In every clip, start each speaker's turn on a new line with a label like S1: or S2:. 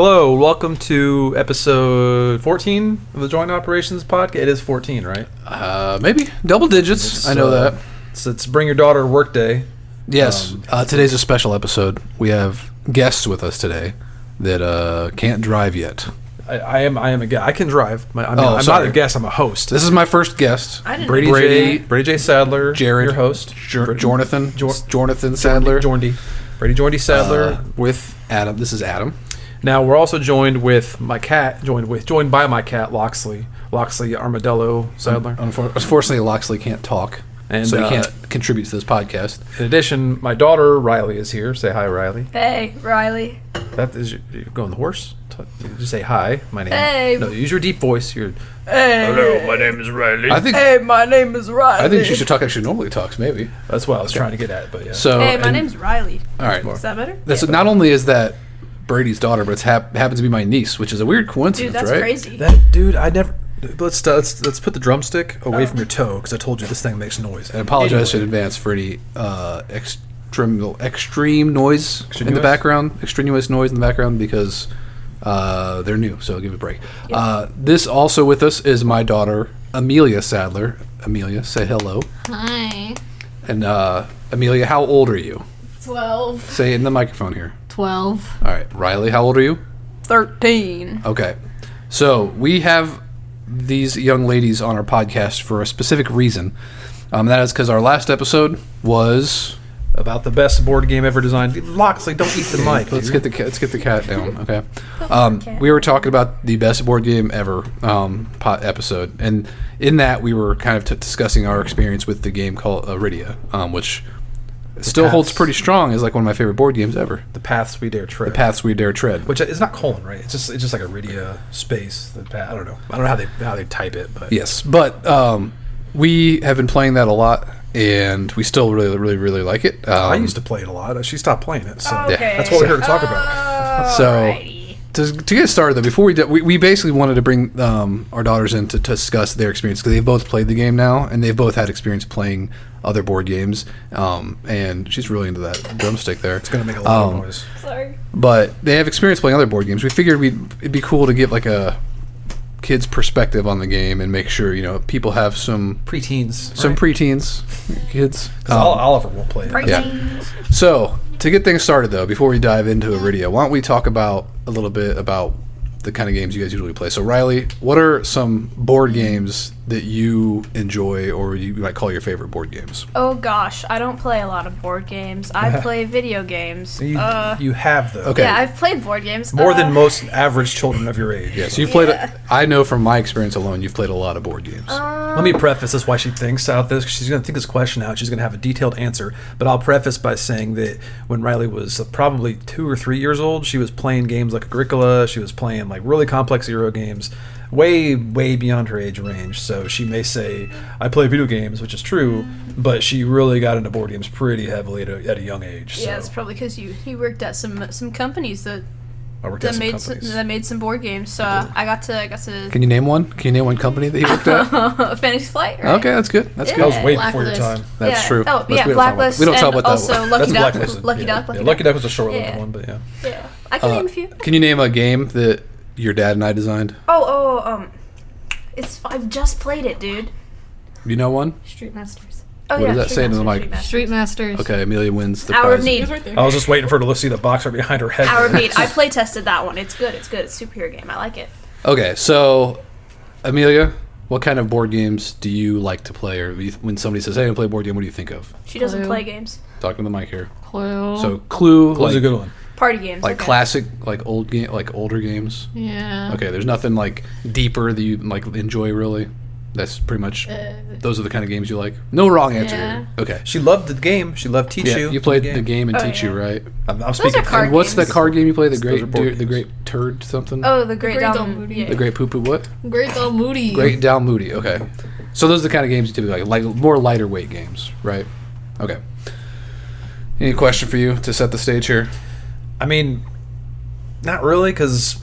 S1: Hello, welcome to episode 14 of the Joint Operations Podcast. It is 14, right?
S2: Maybe. Double digits. I know that.
S1: So it's Bring Your Daughter to Work Day.
S2: Yes. Today's a special episode. We have guests with us today that can't drive yet.
S1: I am a guest. I can drive. I'm
S2: sorry.
S1: not a guest, I'm a host.
S2: This is my first guest.
S1: Brady J. Sadler,
S2: Jared,
S1: your host.
S2: Jonathan Sadler.
S1: Brady Jordy Sadler.
S2: With Adam. This is Adam.
S1: Now we're also joined with my cat, joined by my cat, Loxley Armadillo Sadler.
S2: Unfortunately, Loxley can't talk,
S1: and
S2: so he can't contribute to this podcast.
S1: In addition, my daughter Riley is here. Say hi, Riley.
S3: Hey, Riley.
S1: That is you're going the horse. Just say hi. My name.
S3: Hey.
S1: No, use your deep voice.
S3: Hey.
S1: Hello, my name is Riley.
S3: Hey, my name is Riley.
S2: I think she should talk like she normally talks. Maybe
S1: that's what I was trying to get at. But yeah.
S2: So,
S3: hey, my name's Riley.
S2: All right.
S3: Is that better?
S2: That's not only is that Brady's daughter, but it happens to be my niece, which is a weird coincidence,
S3: dude, that's
S2: right?
S3: crazy.
S1: Dude, I never. Let's put the drumstick away from your toe because I told you this thing makes noise.
S2: And apologize in advance for any extreme noise in the background, extraneous noise in the background because they're new, so I'll give it a break. Yep. This also with us is my daughter Amelia Sadler. Amelia, say hello.
S4: Hi.
S2: And Amelia, how old are you?
S4: 12.
S2: Say it in the microphone here.
S4: 12.
S2: All right, Riley, how old are you?
S3: 13.
S2: Okay, so we have these young ladies on our podcast for a specific reason. That is because our last episode was
S1: about the best board game ever designed. Loxley, don't eat the mic.
S2: Let's get the cat down. Okay. We were talking about the best board game ever episode, and in that we were kind of discussing our experience with the game called Arydia, which still holds pretty strong as like one of my favorite board games ever.
S1: The Paths We Dare Tread.
S2: The Paths We Dare Tread.
S1: Which is not colon, right? It's just like Arydia space. I don't know how they type it, but
S2: yes, but we have been playing that a lot, and we still really like it.
S1: I used to play it a lot. She stopped playing it, so
S3: okay.
S1: that's what we're here to talk about.
S2: So to get started though, before we basically wanted to bring our daughters in to discuss their experience because they've both played the game now, and they've both had experience playing other board games, and she's really into that drumstick there.
S1: It's going to make a lot of noise.
S3: Sorry.
S2: But they have experience playing other board games. We figured it'd be cool to give like a kid's perspective on the game and make sure people have some
S1: preteens
S2: kids.
S1: Oliver will play it.
S2: Yeah. So to get things started though, before we dive into Arydia, why don't we talk about a little bit about the kind of games you guys usually play. So Riley, what are some board games that you enjoy or you might call your favorite board games?
S3: Oh gosh, I don't play a lot of board games. I play video games.
S1: You have though.
S2: Okay.
S3: Yeah, I've played board games.
S1: More than most average children of your age.
S2: Yeah, so you've played, I know from my experience alone, you've played a lot of board games.
S1: Let me preface this why she thinks out this. She's going to think this question out. She's going to have a detailed answer. But I'll preface by saying that when Riley was probably 2 or 3 years old, she was playing games like Agricola. She was playing like really complex Euro games, way beyond her age range. So she may say, I play video games, which is true, but she really got into board games pretty heavily at a young age.
S3: Yeah, it's probably because you worked at some companies that made some board games. So I got to.
S2: Can you name one? Can you name one company that you worked at?
S3: Phoenix Flight. Right?
S2: Okay, that's good. That's good.
S1: That was way
S4: Blacklist.
S1: before your time.
S2: That's true.
S3: Oh yeah, Blacklist.
S2: We don't talk about that.
S3: Also, Lucky Duck.
S1: Lucky Duck. Lucky Duck was a short-lived one, but yeah.
S3: Yeah, I can name a few.
S2: Can you name a game that your dad and I designed?
S3: I've just played it, dude.
S2: You know one?
S4: Street Masters.
S3: Oh,
S2: what
S3: yeah,
S2: does that say into the mic?
S4: Street Masters.
S2: Okay, Amelia wins the
S3: Hour
S2: prize.
S3: of Need.
S4: Right there.
S1: I was just waiting for her to see the box right behind her head.
S3: Hour of Need. I play tested that one. It's good. It's a superhero game. I like it.
S2: Okay, so Amelia, what kind of board games do you like to play? Or when somebody says, hey, I play a board game, what do you think of?
S3: She doesn't
S4: Clue.
S3: play games.
S2: Talking to the mic here.
S4: Clue.
S2: So Clue,
S1: Clue's a good one.
S3: Party games.
S2: like
S3: okay.
S2: classic, like older games.
S4: Yeah.
S2: Okay, there's nothing like deeper that you like enjoy really. That's pretty much. Those are the kind of games you like. No wrong answer
S4: Yeah.
S2: here. Okay.
S1: She loved the game. She loved Teach You.
S2: You played the game and Teach You, right?
S1: I'm speaking.
S3: are card
S2: And what's
S3: games.
S2: that card game you play?
S1: Those are board
S2: The
S1: games.
S2: Great Turd something.
S3: Oh, the Great
S4: Great
S3: Dumb.
S4: Dumb.
S3: Yeah.
S2: The Great Poo Poo what?
S4: Great Doll Moody.
S2: Great Down Moody. Okay. So those are the kind of games you typically like more lighter weight games, right? Okay. Any question for you to set the stage here?
S1: I mean, not really, because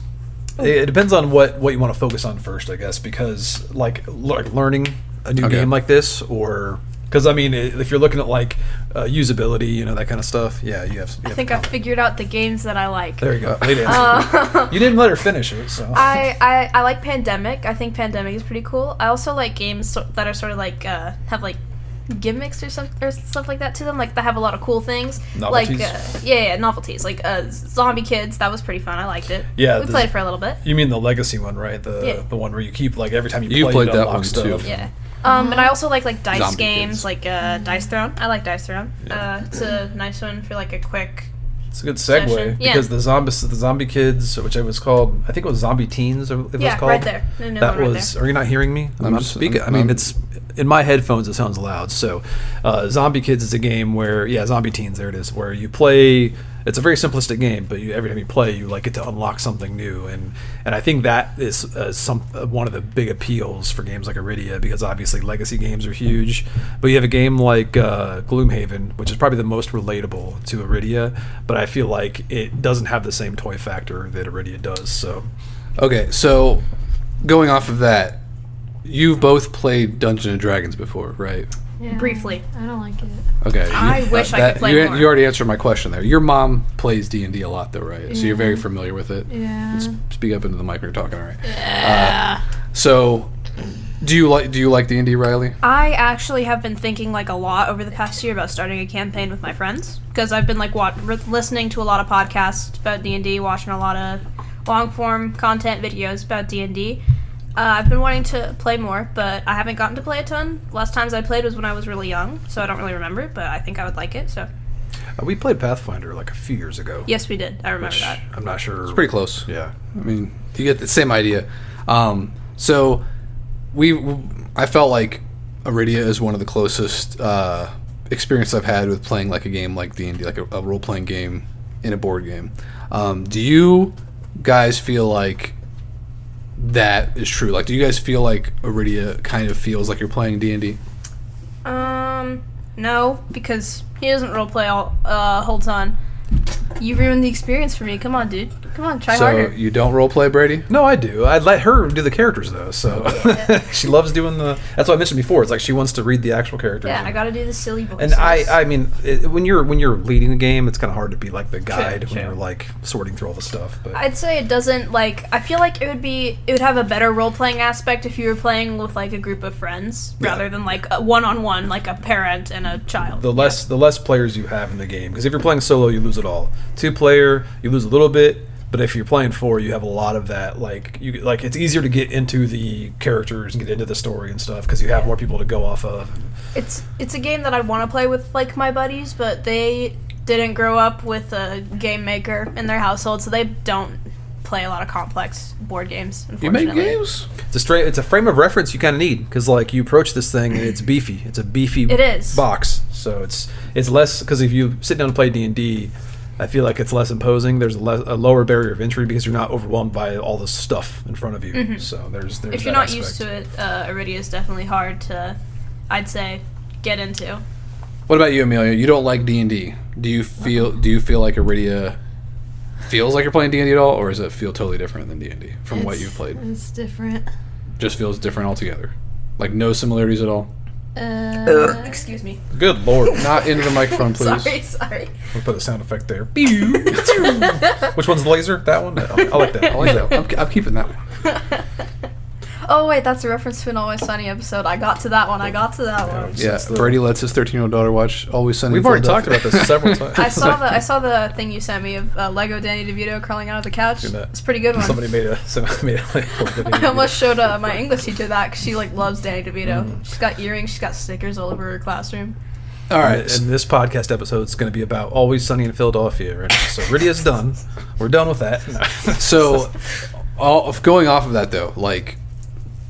S1: it depends on what you want to focus on first, I guess. Because like learning a new game like this, or Because I mean, if you're looking at like usability, that kind of stuff, yeah, you have.
S3: I think I figured out the games that I like.
S1: There you go. You didn't let her finish it, so.
S3: I like Pandemic. I think Pandemic is pretty cool. I also like games that are sort of like have like gimmicks or stuff like that to them, like that have a lot of cool things.
S1: Novelties?
S3: Like novelties, like Zombie Kids. That was pretty fun. I liked it.
S1: Yeah,
S3: we played for a little bit.
S1: You mean the legacy one, right? The one where you keep like every time you play,
S2: played
S1: you
S2: that
S1: unlock
S2: one
S1: stuff.
S2: too.
S3: Yeah. And I also like dice
S2: Zombie
S3: games,
S2: Kids.
S3: like Dice Throne. I like Dice Throne.
S1: Yeah.
S3: It's a nice one for like a quick.
S1: It's a good segue
S3: Session. Yeah.
S1: because the Zombie Kids, which it was called, I think it was Zombie Teens. It was called.
S3: Right there. No,
S1: That
S3: right
S1: was.
S3: there.
S1: Are you not hearing me? I'm speaking. I mean, it's in my headphones. It sounds loud. So, Zombie Kids is a game where, Zombie Teens. There it is. Where you play. It's a very simplistic game, but every time you play, you like get to unlock something new, and I think that is one of the big appeals for games like Arydia, because obviously legacy games are huge, but you have a game like Gloomhaven, which is probably the most relatable to Arydia, but I feel like it doesn't have the same toy factor that Arydia does. So,
S2: okay, so going off of that, you've both played Dungeons and Dragons before, right?
S4: Yeah,
S3: Briefly.
S4: I don't like it.
S2: Okay.
S3: I wish I could play more.
S2: You already answered my question there. Your mom plays D&D a lot, though, right? So you're very familiar with it.
S4: Yeah.
S2: Speak up into the mic when you're talking, all right?
S3: Yeah.
S2: So, do you like D&D, Riley?
S3: I actually have been thinking like a lot over the past year about starting a campaign with my friends, because I've been like listening to a lot of podcasts about D&D, watching a lot of long form content videos about D&D. I've been wanting to play more, but I haven't gotten to play a ton. Last times I played was when I was really young, so I don't really remember, but I think I would like it. So
S1: we played Pathfinder like a few years ago.
S3: yes, we did. I remember that.
S1: I'm not sure.
S2: It's pretty close.
S1: Yeah.
S2: I mean, you get the same idea. So I felt like Arydia is one of the closest experience I've had with playing like a game like D&D, like a role-playing game in a board game. Do you guys feel like that is true? Like, do you guys feel like Arydia kind of feels like you're playing D&D?
S3: No, because he doesn't roleplay all whole ton. You ruined the experience for me. Come on, dude. Come on, try harder.
S2: So you don't roleplay, Brady?
S1: No, I do. I let her do the characters though. So she loves doing the. That's what I mentioned before. It's like she wants to read the actual characters.
S3: Yeah, I gotta do the silly voices.
S1: And I mean, when you're leading a game, it's kind of hard to be like the guide when you're like sorting through all the stuff. But
S3: I'd say it doesn't like. I feel like it would have a better role playing aspect if you were playing with like a group of friends rather than like a one-on-one, like a parent and a child.
S1: the less players you have in the game, because if you're playing solo, you lose it all. 2-player, you lose a little bit. But if you're playing 4, you have a lot of that. Like it's easier to get into the characters and get into the story and stuff because you have more people to go off of.
S3: It's a game that I'd want to play with like my buddies, but they didn't grow up with a game maker in their household, so they don't play a lot of complex board games.
S2: You make games?
S1: It's a frame of reference you kind of need because like you approach this thing and it's beefy. It's a beefy box, so it's less because if you sit down and play D&D. I feel like it's less imposing. There's a lower barrier of entry because you're not overwhelmed by all the stuff in front of you. Mm-hmm. So there's
S3: if you're not used to it, Arydia is definitely hard to, I'd say, get into.
S2: What about you, Amelia? You don't like D&D. Do you feel like Arydia feels like you're playing D&D at all, or does it feel totally different than D&D from what you've played?
S4: It's different.
S2: Just feels different altogether. Like no similarities at all.
S3: Excuse me.
S1: Good lord.
S2: Not into the microphone, please.
S3: Sorry.
S1: We'll put a sound effect there. Which one's the laser? That one? I like that. I like that one.
S2: I'm keeping that one.
S3: Oh, wait, that's a reference to an Always Sunny episode. I got to that one.
S2: Yeah, Brady lets his 13-year-old daughter watch Always Sunny.
S1: We've already talked about this several times.
S3: I saw the thing you sent me of Lego Danny DeVito crawling out of the couch. It's a pretty good one.
S1: Somebody made a
S3: I almost showed my English teacher that because she like loves Danny DeVito. She's got earrings. She's got stickers all over her classroom.
S2: All right,
S1: and this podcast episode is going to be about Always Sunny in Philadelphia right now. So Rydia's done. We're done with that.
S2: So, going off of that though, like,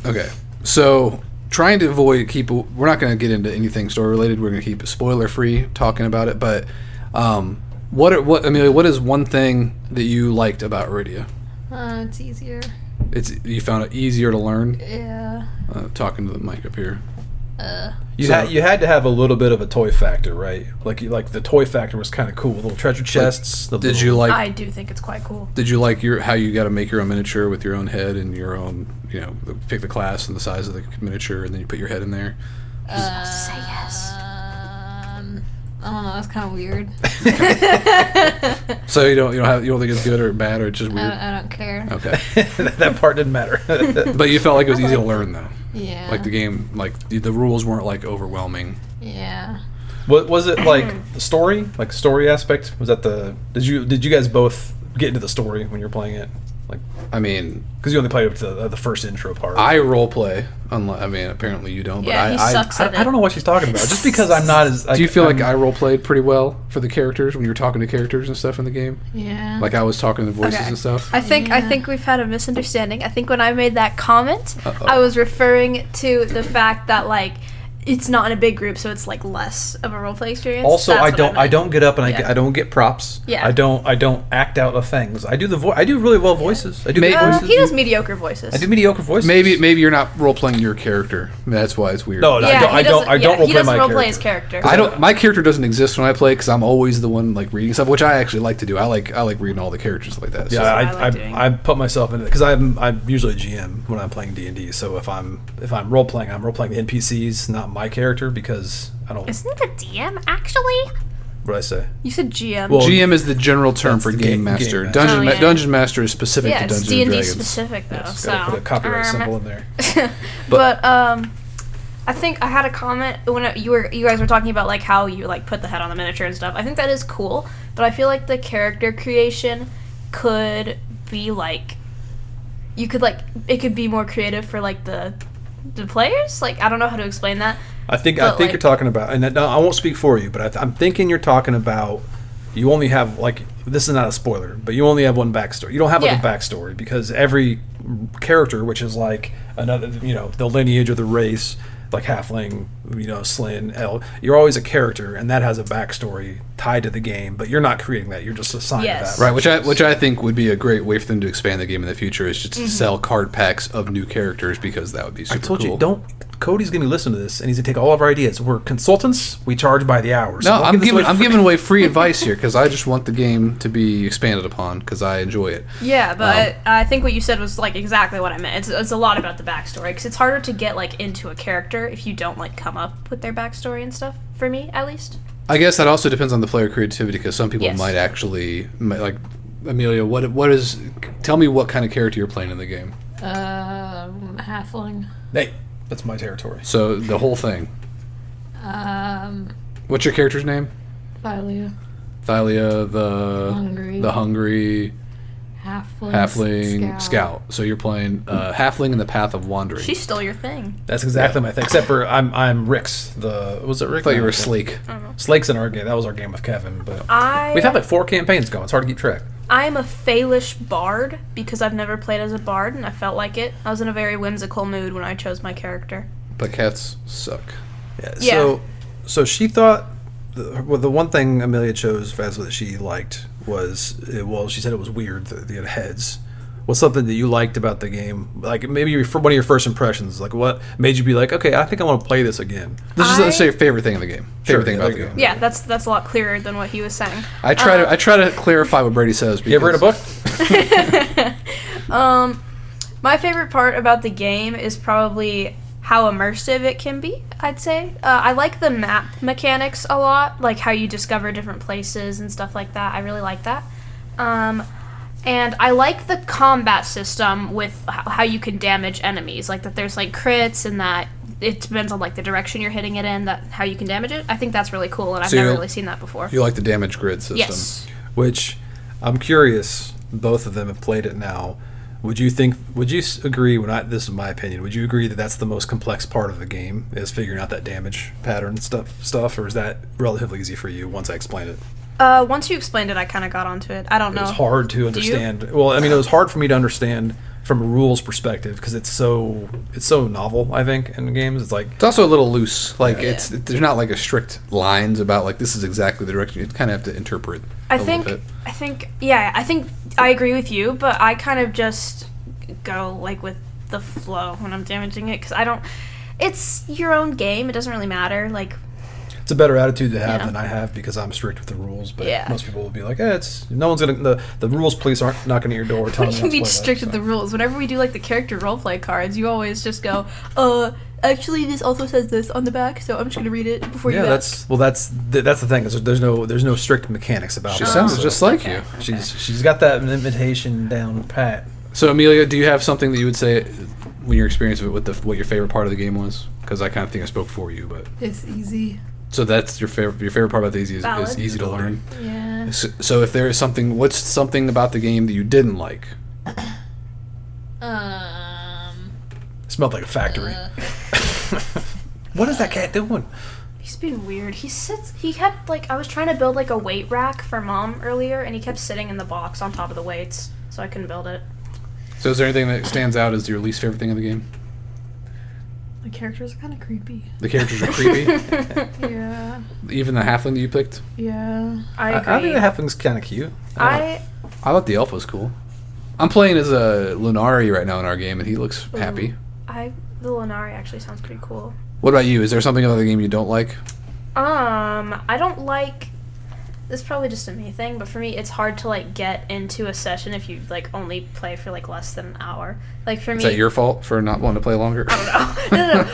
S2: okay, so trying to avoid we're not going to get into anything story related. We're going to keep it spoiler free talking about it. But Amelia, what is one thing that you liked about Arydia?
S4: It's easier.
S2: You found it easier to learn.
S4: Yeah.
S2: Talking to the mic up here.
S1: You had to have a little bit of a toy factor, right? Like the toy factor was kind of cool. Little treasure chests.
S3: I do think it's quite cool.
S2: Did you like how you got to make your own miniature with your own head and your own, pick the class and the size of the miniature, and then you put your head in there?
S3: supposed to say yes.
S4: I don't know. That's kind of weird.
S2: So you don't think it's good or bad or it's just weird?
S4: I don't care.
S2: Okay.
S1: That part didn't matter.
S2: But you felt like it was easy to learn though.
S4: Yeah.
S2: Like the game, like the rules weren't like overwhelming.
S4: Yeah.
S1: What was it like? The story, like story aspect, was that the? Did you guys both get into the story when you were playing it? Like,
S2: I mean,
S1: because you only played up to the first intro part.
S2: I role play. I mean, apparently you don't.
S3: Yeah,
S2: but
S3: he sucks at it.
S1: I don't know what she's talking about. Just because I'm not as.
S2: Do you feel like I role played pretty well for the characters when you were talking to characters and stuff in the game?
S4: Yeah.
S2: Like I was talking to voices
S3: Okay.
S2: and stuff.
S3: I think we've had a misunderstanding. I think when I made that comment, I was referring to the fact that like it's not in a big group, so it's like less of a roleplay experience.
S1: Also,
S3: That's
S1: I
S3: what
S1: don't
S3: meant.
S1: get up and
S3: Yeah.
S1: I don't get props.
S3: Yeah.
S1: I don't act out of things. I do I do really well voices. I do good voices.
S3: He does mediocre voices.
S1: I do mediocre voices.
S2: Maybe you're not role playing your character. That's why it's weird.
S1: No,
S3: Yeah,
S1: I don't
S3: he
S1: role play
S3: doesn't
S1: my
S3: role
S1: character.
S3: play his character.
S2: I don't. My character doesn't exist when I play because I'm always the one like reading stuff, which I actually like to do. I like reading all the characters like that. So.
S1: Yeah,
S3: what I like doing.
S1: I put myself in it because I'm usually a GM when I'm playing D&D. So if I'm role playing, I'm role playing the NPCs, not my character, because I don't.
S3: Isn't it a DM actually?
S1: What did I say?
S3: You said GM.
S1: Well,
S2: GM is the general term
S1: That's
S2: for
S1: the
S2: game
S1: game
S2: master.
S1: master.
S2: Dungeon
S3: Oh, yeah.
S2: Dungeon master is specific
S3: yeah,
S2: to
S3: it's
S2: Dungeons
S3: D&D
S2: and Dragons.
S3: specific though.
S1: Yes,
S3: so
S1: gotta put a copyright symbol in there.
S3: but I think I had a comment when you guys were talking about like how you like put the head on the miniature and stuff. I think that is cool, but I feel like the character creation could be like you could like it could be more creative for like the players. Like I don't know how to explain that.
S1: I think
S3: But, like-
S1: you're talking about, and I won't speak for you, but I'm thinking you're talking about. You only have like this is not a spoiler, but you only have one backstory. You don't have like
S3: Yeah.
S1: a backstory because every character, which is like another, the lineage or the race, like halfling, Slyn, elf, you're always a character, and that has a backstory tied to the game. But you're not creating that; you're just assigned
S3: Yes.
S1: to that.
S2: Right, which I think would be a great way for them to expand the game in the future is just to sell card packs of new characters because that would be super
S1: I told
S2: cool.
S1: you, don't. Cody's going to listen to this, and he's going to take all of our ideas. We're consultants. We charge by the hour. So
S2: No,
S1: don't
S2: I'm
S1: give this away
S2: giving
S1: for free.
S2: away free advice here because I just want the game to be expanded upon because I enjoy it.
S3: Yeah, but I think what you said was like exactly what I meant. It's a lot about the backstory because it's harder to get like into a character if you don't like come up with their backstory and stuff. For me, at least.
S2: I guess that also depends on the player creativity because some people
S3: Yes.
S2: might actually like Amelia. What is? Tell me what kind of character you're playing in the game.
S4: Halfling.
S1: Hey, that's my territory.
S2: So the whole thing. What's your character's name?
S4: Thalia.
S2: Thalia, the hungry halfling scout. So you're playing halfling in the path of wandering.
S3: She stole your thing.
S1: That's exactly my thing. Except for I'm Rick's. Was it Rick?
S2: I thought you
S1: No,
S2: were
S1: okay.
S2: Sleek.
S1: Slake's in our game. That was our game with Kevin. But
S3: I
S1: we've had like 4 campaigns going. It's hard to keep track.
S3: I'm a Faelish bard because I've never played as a bard and I felt like it. I was in a very whimsical mood when I chose my character.
S2: But cats suck.
S3: Yeah.
S1: So she thought the one thing Amelia chose Vasily that she liked was she said it was weird the heads. What's something that you liked about the game? Like maybe one of your first impressions. Like what made you be like, okay, I think I want to play this again.
S2: Let's say your favorite thing in the game.
S1: Sure,
S2: Favorite thing
S1: yeah,
S2: about the
S1: there you
S2: game.
S1: go.
S3: Yeah, that's a lot clearer than what he was saying.
S2: I try to clarify what Brady says. Because
S1: You ever read a book?
S3: My favorite part about the game is probably how immersive it can be, I'd say. I like the map mechanics a lot, like how you discover different places and stuff like that. I really like that. And I like the combat system with how you can damage enemies, like that there's like crits and that it depends on like the direction you're hitting it in, that how you can damage it. I think that's really cool, and I've
S2: So
S3: never
S2: you'll-
S3: really seen that before.
S2: You like the damage grid system.
S3: Yes.
S1: Which I'm curious. Both of them have played it now. Would you agree? This is my opinion. Would you agree that that's the most complex part of the game is figuring out that damage pattern stuff, or is that relatively easy for you once I explained it?
S3: Once you explained it, I kind of got onto it. I don't know.
S1: It was hard to understand. Well, I mean, it was hard for me to understand from a rules perspective because it's so novel. I think in games, it's like
S2: It's also a little loose. Like
S3: Yeah.
S2: there's not like a strict lines about like this is exactly the direction. You kind of have to interpret.
S3: I
S2: a little bit.
S3: think I agree with you, but I kind of just go like with the flow when I'm damaging it because I don't. It's your own game. It doesn't really matter. Like
S1: it's a better attitude to have
S3: Yeah.
S1: than I have because I'm strict with the rules. But
S3: Yeah.
S1: most people will be like, it's no one's gonna the rules police aren't knocking at your door telling
S3: you
S1: you
S3: can
S1: not
S3: be
S1: to play
S3: strict
S1: that,
S3: with the rules. Whenever we do like the character roleplay cards, you always just go, Actually, this also says this on the back, so I'm just gonna read it before you ask.
S1: that's the thing. Is there's no strict mechanics about
S2: She
S1: it.
S2: sounds just like
S3: okay.
S2: you.
S1: She's got that invitation down pat.
S2: So Amelia, do you have something that you would say when your experience with what your favorite part of the game was? Because I kind of think I spoke for you, but
S4: It's easy.
S2: so that's your favorite part about the easy is
S3: Valid.
S2: easy to learn.
S4: Yeah.
S2: So if there is something, what's something about the game that you didn't like?
S1: Smelled like a factory. What is that cat doing?
S3: He's being weird. He kept, like, I was trying to build, like, a weight rack for Mom earlier, and he kept sitting in the box on top of the weights, so I couldn't build it.
S2: So is there anything that stands out as your least favorite thing of the game?
S4: The characters are kind of creepy.
S2: The characters are creepy.
S4: Yeah.
S2: Even the halfling that you picked.
S4: Yeah.
S3: I
S1: I
S3: agree.
S1: think the halfling's kind of cute.
S2: I thought the elf was cool. I'm playing as a Lunari right now in our game, and he looks happy.
S3: The Lunari actually sounds pretty cool.
S2: What about you? Is there something about the game you don't like?
S3: I don't like. This is probably just a me thing, but for me, it's hard to like get into a session if you like only play for like less than an hour. Like for me,
S2: Is that your fault for not wanting to play longer?
S3: I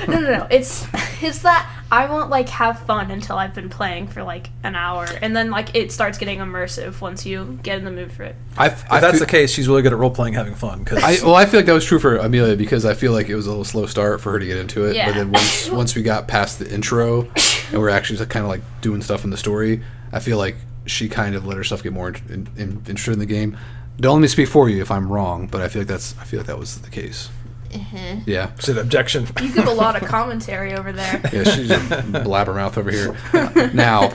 S3: don't know. No. It's that I won't like have fun until I've been playing for like an hour, and then like it starts getting immersive once you get in the mood for it.
S1: If that's the case, she's really good at role playing, having fun. Cause
S2: I feel like that was true for Amelia because I feel like it was a little slow start for her to get into it.
S3: Yeah.
S2: But then once we got past the intro and we're actually kind of like doing stuff in the story, I feel like she kind of let herself get more interested in the game. Don't let me speak for you if I'm wrong, but I feel like that was the case. Yeah.
S1: Said objection.
S3: You give a lot of commentary over there.
S2: Yeah, she's just blabbermouth over here. Now,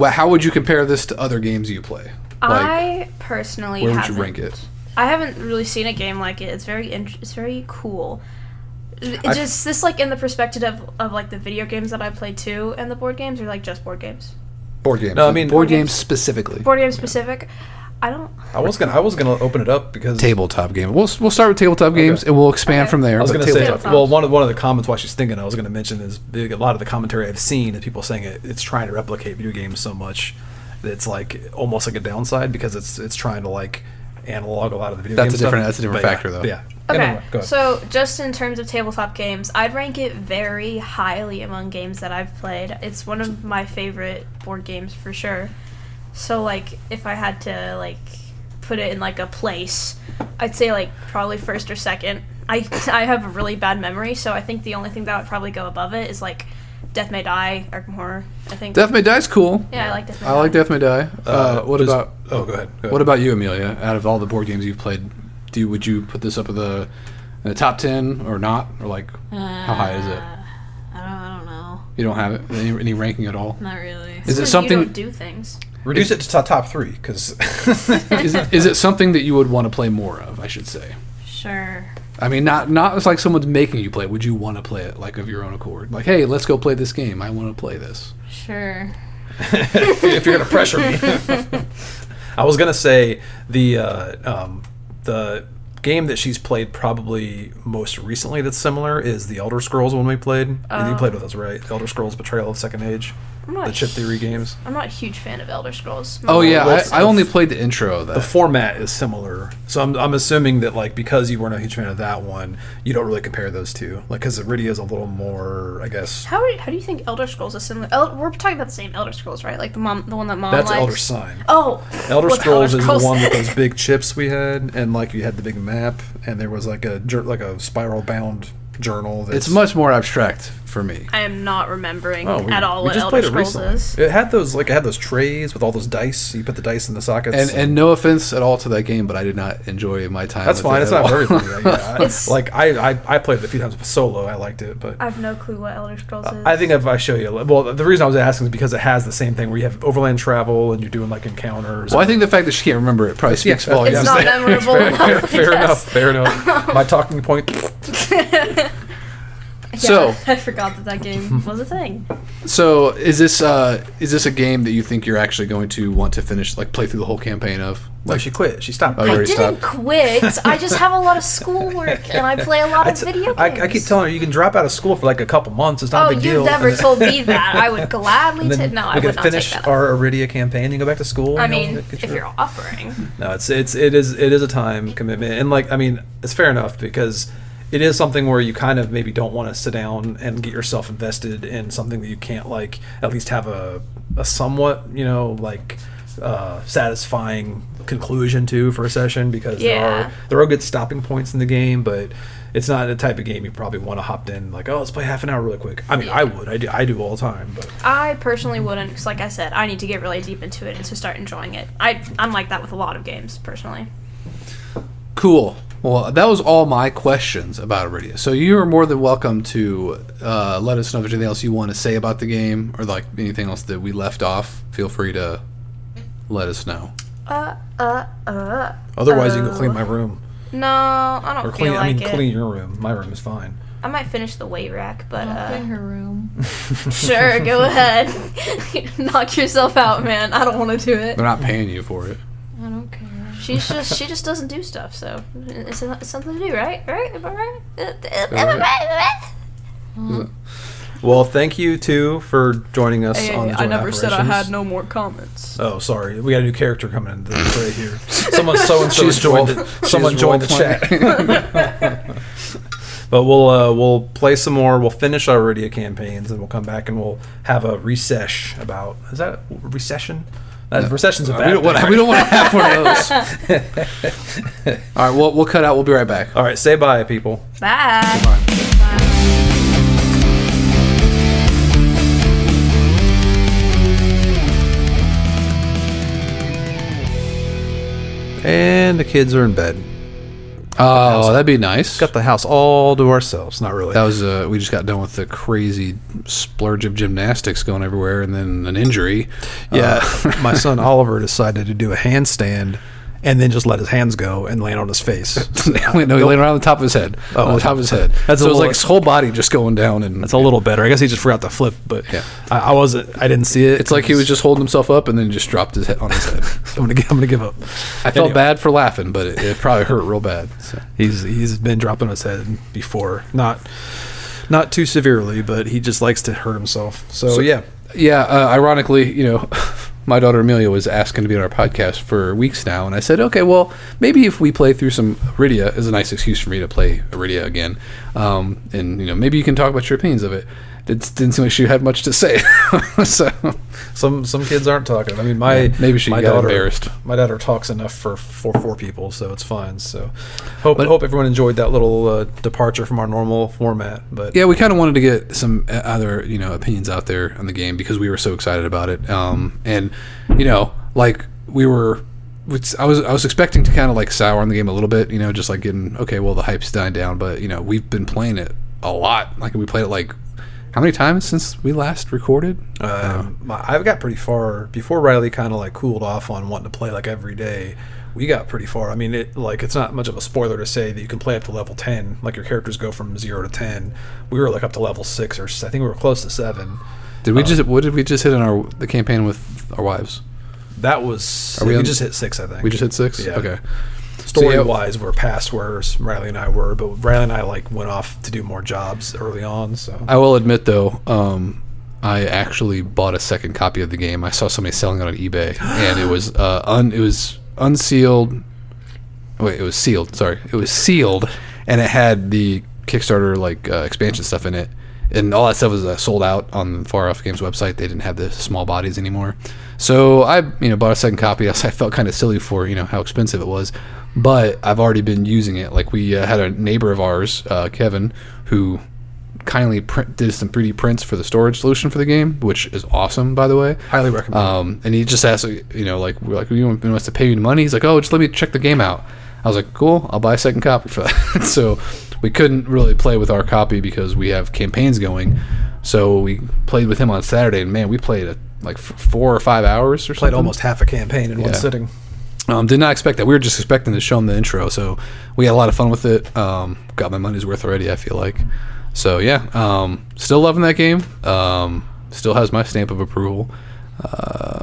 S2: how would you compare this to other games you play?
S3: I personally
S2: where would
S3: haven't.
S2: you rank it?
S3: I haven't really seen a game like it. It's very cool. Just this like in the perspective of like the video games that I play too, and the board games, or like just board games.
S2: Board games.
S1: No, I mean
S2: board games specifically.
S3: Board game specific. I was
S1: gonna open it up because
S2: Tabletop game. We'll start with tabletop games and we'll expand from there.
S1: I was
S2: but
S1: going to say,
S2: tabletop-
S1: well, one of the comments while she's thinking, I was going to mention is a lot of the commentary I've seen is people saying it's trying to replicate video games so much that it's like almost like a downside because it's trying to like analog a lot of the video
S2: That's
S1: game
S2: a
S1: stuff.
S2: different- that's a different
S1: But
S2: factor, though.
S1: Yeah.
S3: Okay,
S1: Anyway, go ahead.
S3: so just in terms of tabletop games, I'd rank it very highly among games that I've played. It's one of my favorite board games for sure. So, like, if I had to, like, put it in, like, a place, I'd say, like, probably first or second. I have a really bad memory, so I think the only thing that would probably go above it is, like, Death May Die, Arkham Horror, I think.
S2: Death May Die's cool.
S3: Yeah, I like Death May Die.
S2: I like Death May Die. What
S1: just-
S2: about?
S1: Oh, go ahead.
S2: What about you, Amelia? Out of all the board games you've played, would you put this up in the top 10 or not, or like how high is it?
S4: I don't know.
S2: You don't have it any ranking at all.
S4: Not really.
S2: Is it
S3: Because
S2: something?
S3: You don't do things.
S1: Reduce it to top 3 because
S2: Is it something that you would want to play more of? I should say.
S4: Sure.
S2: I mean, not it's like someone's making you play it. Would you want to play it like of your own accord? Like, hey, let's go play this game. I want to play this.
S4: Sure.
S1: if you're gonna pressure me. I was gonna say the game that she's played probably most recently that's similar is the Elder Scrolls one we played. And you played with us, right? Elder Scrolls Betrayal of Second Age.
S3: I'm not
S1: The chip theory games.
S3: I'm not a huge fan of Elder Scrolls.
S2: Oh yeah,
S1: Well,
S2: I only played the intro of that.
S1: The format is similar, so I'm assuming that like because you weren't a huge fan of that one, you don't really compare those two. Like because Arydia is a little more, I guess.
S3: How do you think Elder Scrolls is similar? We're talking about the same Elder Scrolls, right? Like the one that Mom
S1: That's
S3: likes?
S1: Elder Sign.
S3: Oh,
S1: Elder
S3: what's
S1: Scrolls
S3: Elder
S1: is
S3: Scrolls?
S1: the one with those big chips we had, and like you had the big map, and there was like a spiral bound journal.
S2: It's much more abstract for me.
S3: I am not remembering
S1: Oh,
S3: at all what Elder
S1: played it
S3: Scrolls
S1: recently.
S3: is.
S1: It had those trays with all those dice. You put the dice in the sockets.
S2: And no offense at all to that game, but I did not enjoy my time.
S1: that's
S2: with
S1: fine.
S2: it
S1: It's
S2: at
S1: not
S2: all.
S1: for everything.
S3: It's-
S1: I played it a few times solo. I liked it, but
S3: I have no clue what Elder Scrolls is.
S1: I think if I show you, well, the reason I was asking is because it has the same thing where you have overland travel and you're doing like encounters.
S2: Well, I think the fact that she can't remember it probably speaks
S1: Yeah,
S2: volumes.
S3: It's not memorable.
S1: fair
S3: Yes.
S1: enough. My talking point.
S2: So-
S3: Yeah, I forgot that game was a thing.
S2: So is this a game that you think you're actually going to want to finish, like play through the whole campaign of?
S1: Like she quit. She stopped.
S2: Oh, you
S3: I
S2: already
S3: didn't
S2: stopped?
S3: quit. I just have a lot of schoolwork and I play a lot of video games.
S1: I keep telling her you can drop out of school for like a couple months. It's not
S3: Oh,
S1: a big
S3: you've
S1: deal.
S3: never
S1: And then-
S3: told me that. I would gladly
S1: and then
S3: take. No, I
S1: we
S3: would
S1: can
S3: not
S1: finish
S3: take that.
S1: our Arydia campaign and go back to school.
S3: I
S1: you know,
S3: mean,
S1: get
S3: if
S1: your-
S3: you're offering.
S1: No, it is a time commitment, and like I mean, it's fair enough because it is something where you kind of maybe don't want to sit down and get yourself invested in something that you can't like at least have a somewhat satisfying conclusion to for a session, because there are good stopping points in the game, but it's not the type of game you probably want to hop in like, oh, let's play half an hour really quick. I mean, I would. I do all the time. But
S3: I personally wouldn't, because like I said, I need to get really deep into it and to start enjoying it. I'm like that with a lot of games, personally.
S2: Cool. Well, that was all my questions about Arydia. So you are more than welcome to let us know if there's anything else you want to say about the game, or like anything else that we left off. Feel free to let us know.
S1: otherwise, you can go clean my room.
S3: No, I don't feel like it.
S1: Clean your room. My room is fine.
S3: I might finish the weight rack, but
S4: Clean her room.
S3: Sure, go ahead. Knock yourself out, man. I don't want to do it.
S2: They're not paying you for it.
S4: I don't care.
S3: She just doesn't do stuff, so it's something to do, right? Right? Am I right?
S1: Well, thank you too for joining us on the
S3: I never said I had
S1: operations.
S3: no more comments.
S1: Oh, sorry. We got a new character coming into the fray here. So
S2: She's
S1: joined the chat. But we'll play some more. We'll finish our Arydia campaigns, and we'll come back and we'll have a recession about. Is that recession? Recession's a bad thing.
S2: We don't want to have one of those. All right, we'll cut out. We'll be right back.
S1: All right, say bye, people.
S3: Bye.
S2: Bye.
S1: And the kids are in bed.
S2: Oh, that'd be nice.
S1: Got the house all to ourselves. Not really.
S2: That was we just got done with the crazy splurge of gymnastics going everywhere, and then an injury.
S1: Yeah, my son Oliver decided to do a handstand and then just let his hands go and land on his face.
S2: No, he landed on the top of his head.
S1: Oh,
S2: on the top of his head.
S1: That's
S2: so
S1: a
S2: it was like
S1: little-
S2: his whole body just going down, and
S1: That's a little better. I guess he just forgot to flip, but
S2: Yeah.
S1: I wasn't. I didn't see it.
S2: It's like he was just holding himself up and then just dropped his head on his head.
S1: I'm gonna give up.
S2: I felt bad for laughing, but it probably hurt real bad. So.
S1: He's been dropping his head before, not too severely, but he just likes to hurt himself. So yeah.
S2: Yeah, ironically, my daughter Amelia was asking to be on our podcast for weeks now, and I said, okay, well, maybe if we play through some Arydia is a nice excuse for me to play Arydia again, and maybe you can talk about your opinions of it. It didn't seem like she had much to say. So
S1: Some kids aren't talking. I mean,
S2: maybe she got
S1: daughter,
S2: embarrassed.
S1: My daughter talks enough for four people, so it's fine. So hope everyone enjoyed that little departure from our normal format. But
S2: Yeah, we kind of wanted to get some other opinions out there on the game because we were so excited about it. And like we were. I was expecting to kind of like sour on the game a little bit, just like getting the hype's dying down, but we've been playing it a lot. Like we played it like how many times since we last recorded?
S1: I've got pretty far before Riley kind of like cooled off on wanting to play like every day. We got pretty far. I mean, it's not much of a spoiler to say that you can play up to level 10. Like your characters go from 0 to 10. We were like up to level 6, or I think we were close to 7.
S2: What did we just hit on the campaign with our wives?
S1: That was
S2: we
S1: just hit 6, I think.
S2: We just hit 6?
S1: Yeah.
S2: Okay.
S1: Story-wise, we're past where Riley and I were, but Riley and I went off to do more jobs early on. So
S2: I will admit, though, I actually bought a second copy of the game. I saw somebody selling it on eBay, and it was unsealed. Wait, it was sealed. Sorry, it was sealed, and it had the Kickstarter expansion stuff in it, and all that stuff was sold out on the Far Off Games website. They didn't have the small bodies anymore. So I bought a second copy. I felt kind of silly for how expensive it was, but I've already been using it. Like we had a neighbor of ours, Kevin, who kindly did some 3D prints for the storage solution for the game, which is awesome, by the way.
S1: highly recommend.
S2: And he just asked, we're like, you want us to pay you money? He's like, oh, just let me check the game out. I was like, cool, I'll buy a second copy for that. So we couldn't really play with our copy because we have campaigns going. So we played with him on Saturday, and man, we played 4 or 5 hours or something.
S1: Played almost half a campaign in one sitting.
S2: Did not expect that. We were just expecting to show him the intro, so we had a lot of fun with it. Got my money's worth already, I feel like. So yeah, still loving that game. Still has my stamp of approval.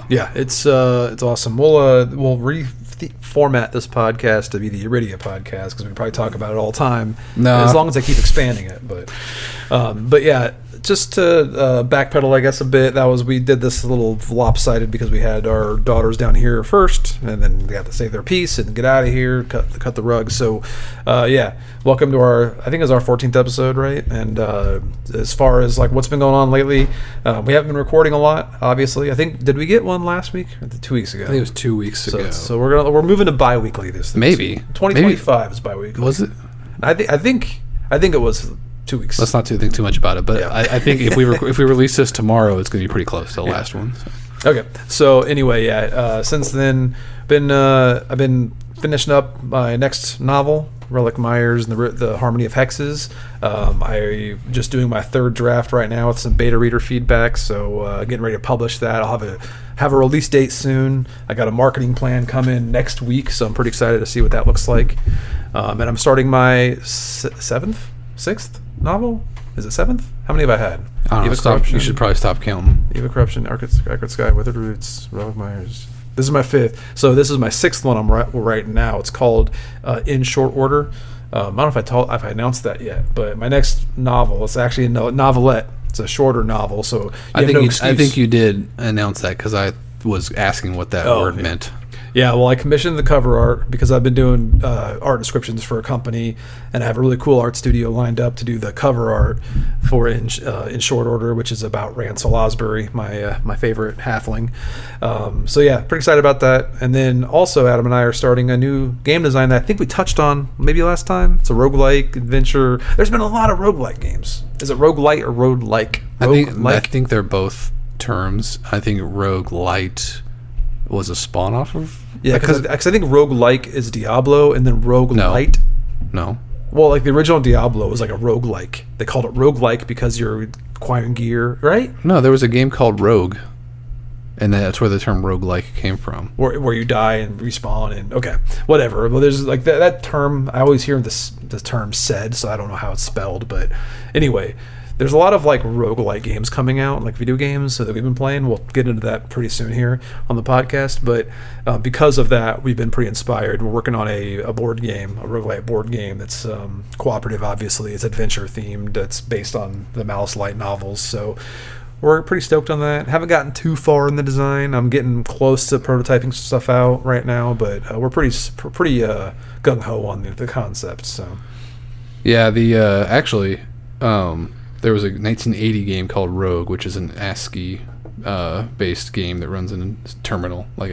S1: Yeah, it's awesome. We'll reformat this podcast to be the Arydia podcast because we can probably talk about it all the time.
S2: No.
S1: As long as I keep expanding it, but yeah, just to backpedal, I guess a bit. We did this a little lopsided because we had our daughters down here first, and then they have to say their piece and get out of here, cut the rug. So, welcome to our, I think it's our 14th episode, right? And as far as like what's been going on lately, we haven't been recording a lot, obviously. I think, did we get one last week or 2 weeks ago?
S2: I think it was 2 weeks ago.
S1: So we're moving to bi-weekly this
S2: Maybe.
S1: 2025 is bi-weekly.
S2: Was it?
S1: I think it was 2 weeks.
S2: Let's not think too much about it, but I think if we release this tomorrow, it's going to be pretty close to the last one. So.
S1: Okay. So anyway, since then, I've been finishing up my next novel, Relic Myers and the Harmony of Hexes. I'm just doing my third draft right now with some beta reader feedback. So getting ready to publish that. I'll have a release date soon. I got a marketing plan coming next week, so I'm pretty excited to see what that looks like. And I'm starting my sixth novel. Is it seventh? How many have I had?
S2: I don't know. You should probably stop counting.
S1: Eva Corruption, Arcade Sky, Withered Roots, Relic Myers. This is my fifth. So this is my sixth one I'm writing now. It's called In Short Order. I don't know if I announced that yet, but my next novel, it's actually a novelette. It's a shorter novel, so
S2: I think you did announce that because I was asking what that word meant.
S1: Yeah, well, I commissioned the cover art because I've been doing art descriptions for a company, and I have a really cool art studio lined up to do the cover art for In Short Order, which is about Ransel Osbury, my favorite halfling. So yeah, pretty excited about that. And then also Adam and I are starting a new game design that I think we touched on maybe last time. It's a roguelike adventure. There's been a lot of roguelike games. Is it roguelite or roguelike?
S2: I think they're both terms. I think roguelite was a spawn off of.
S1: Yeah, because I think roguelike is Diablo, and then roguelite.
S2: No.
S1: Well, like the original Diablo was like a roguelike. They called it roguelike because you're acquiring gear, right?
S2: No, there was a game called Rogue, and that's where the term roguelike came from.
S1: Where you die and respawn and okay, whatever. Well, there's like that term. I always hear the term said, so I don't know how it's spelled, but anyway. There's a lot of like roguelike games coming out, like video games, so that we've been playing. We'll get into that pretty soon here on the podcast. But because of that, we've been pretty inspired. We're working on a board game, a roguelike board game that's cooperative, obviously. It's adventure themed. That's based on the Malice Light novels. So we're pretty stoked on that. Haven't gotten too far in the design. I'm getting close to prototyping stuff out right now, but we're pretty gung-ho on the concept. So
S2: yeah, there was a 1980 game called Rogue, which is an ASCII based game that runs in a terminal.
S1: What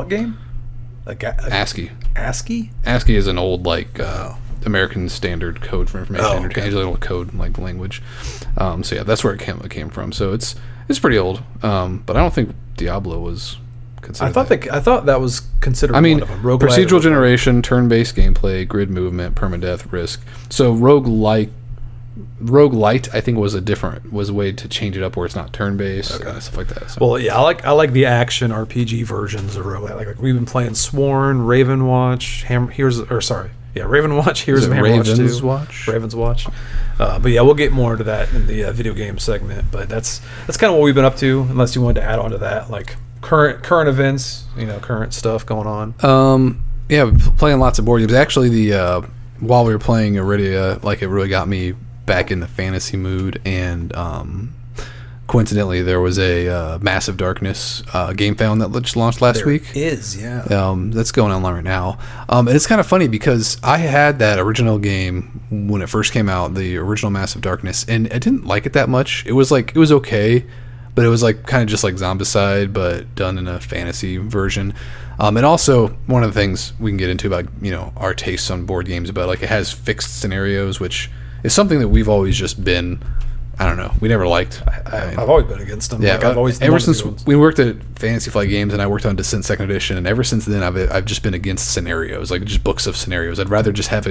S1: game?
S2: ASCII.
S1: ASCII?
S2: ASCII is an old American Standard Code for information interchange, a little code language. So yeah, that's where it came from. So it's pretty old. But I don't think Diablo was considered.
S1: I thought that was considered.
S2: I mean,
S1: one of them.
S2: procedural generation, turn-based gameplay, grid movement, permadeath, risk. So roguelite, I think, was a way to change it up where it's not turn-based, stuff like that. So.
S1: Well, yeah, I like the action RPG versions of roguelite. Like we've been playing Sworn, Ravenwatch, Ravenwatch, Heroes of Hammerwatch 2. Raven's Watch. But yeah, we'll get more into that in the video game segment. But that's kind of what we've been up to. Unless you wanted to add on to that, like current events, current stuff going on.
S2: Yeah, playing lots of board games. Actually, while we were playing Arydia, it really got me back in the fantasy mood, and coincidentally there was a Massive Darkness game found that just launched last week.
S1: That's
S2: going online right now, and it's kind of funny because I had that original game when it first came out, the original Massive Darkness, and I didn't like it that much. It was okay, but it was kind of just like Zombicide but done in a fantasy version. And also, one of the things we can get into about our tastes on board games, about it has fixed scenarios, which is something that we've always just been, I don't know, we never liked.
S1: I've always been against them.
S2: Yeah, ever since we worked at Fantasy Flight Games and I worked on Descent 2nd Edition, and ever since then I've just been against scenarios, just books of scenarios. I'd rather just have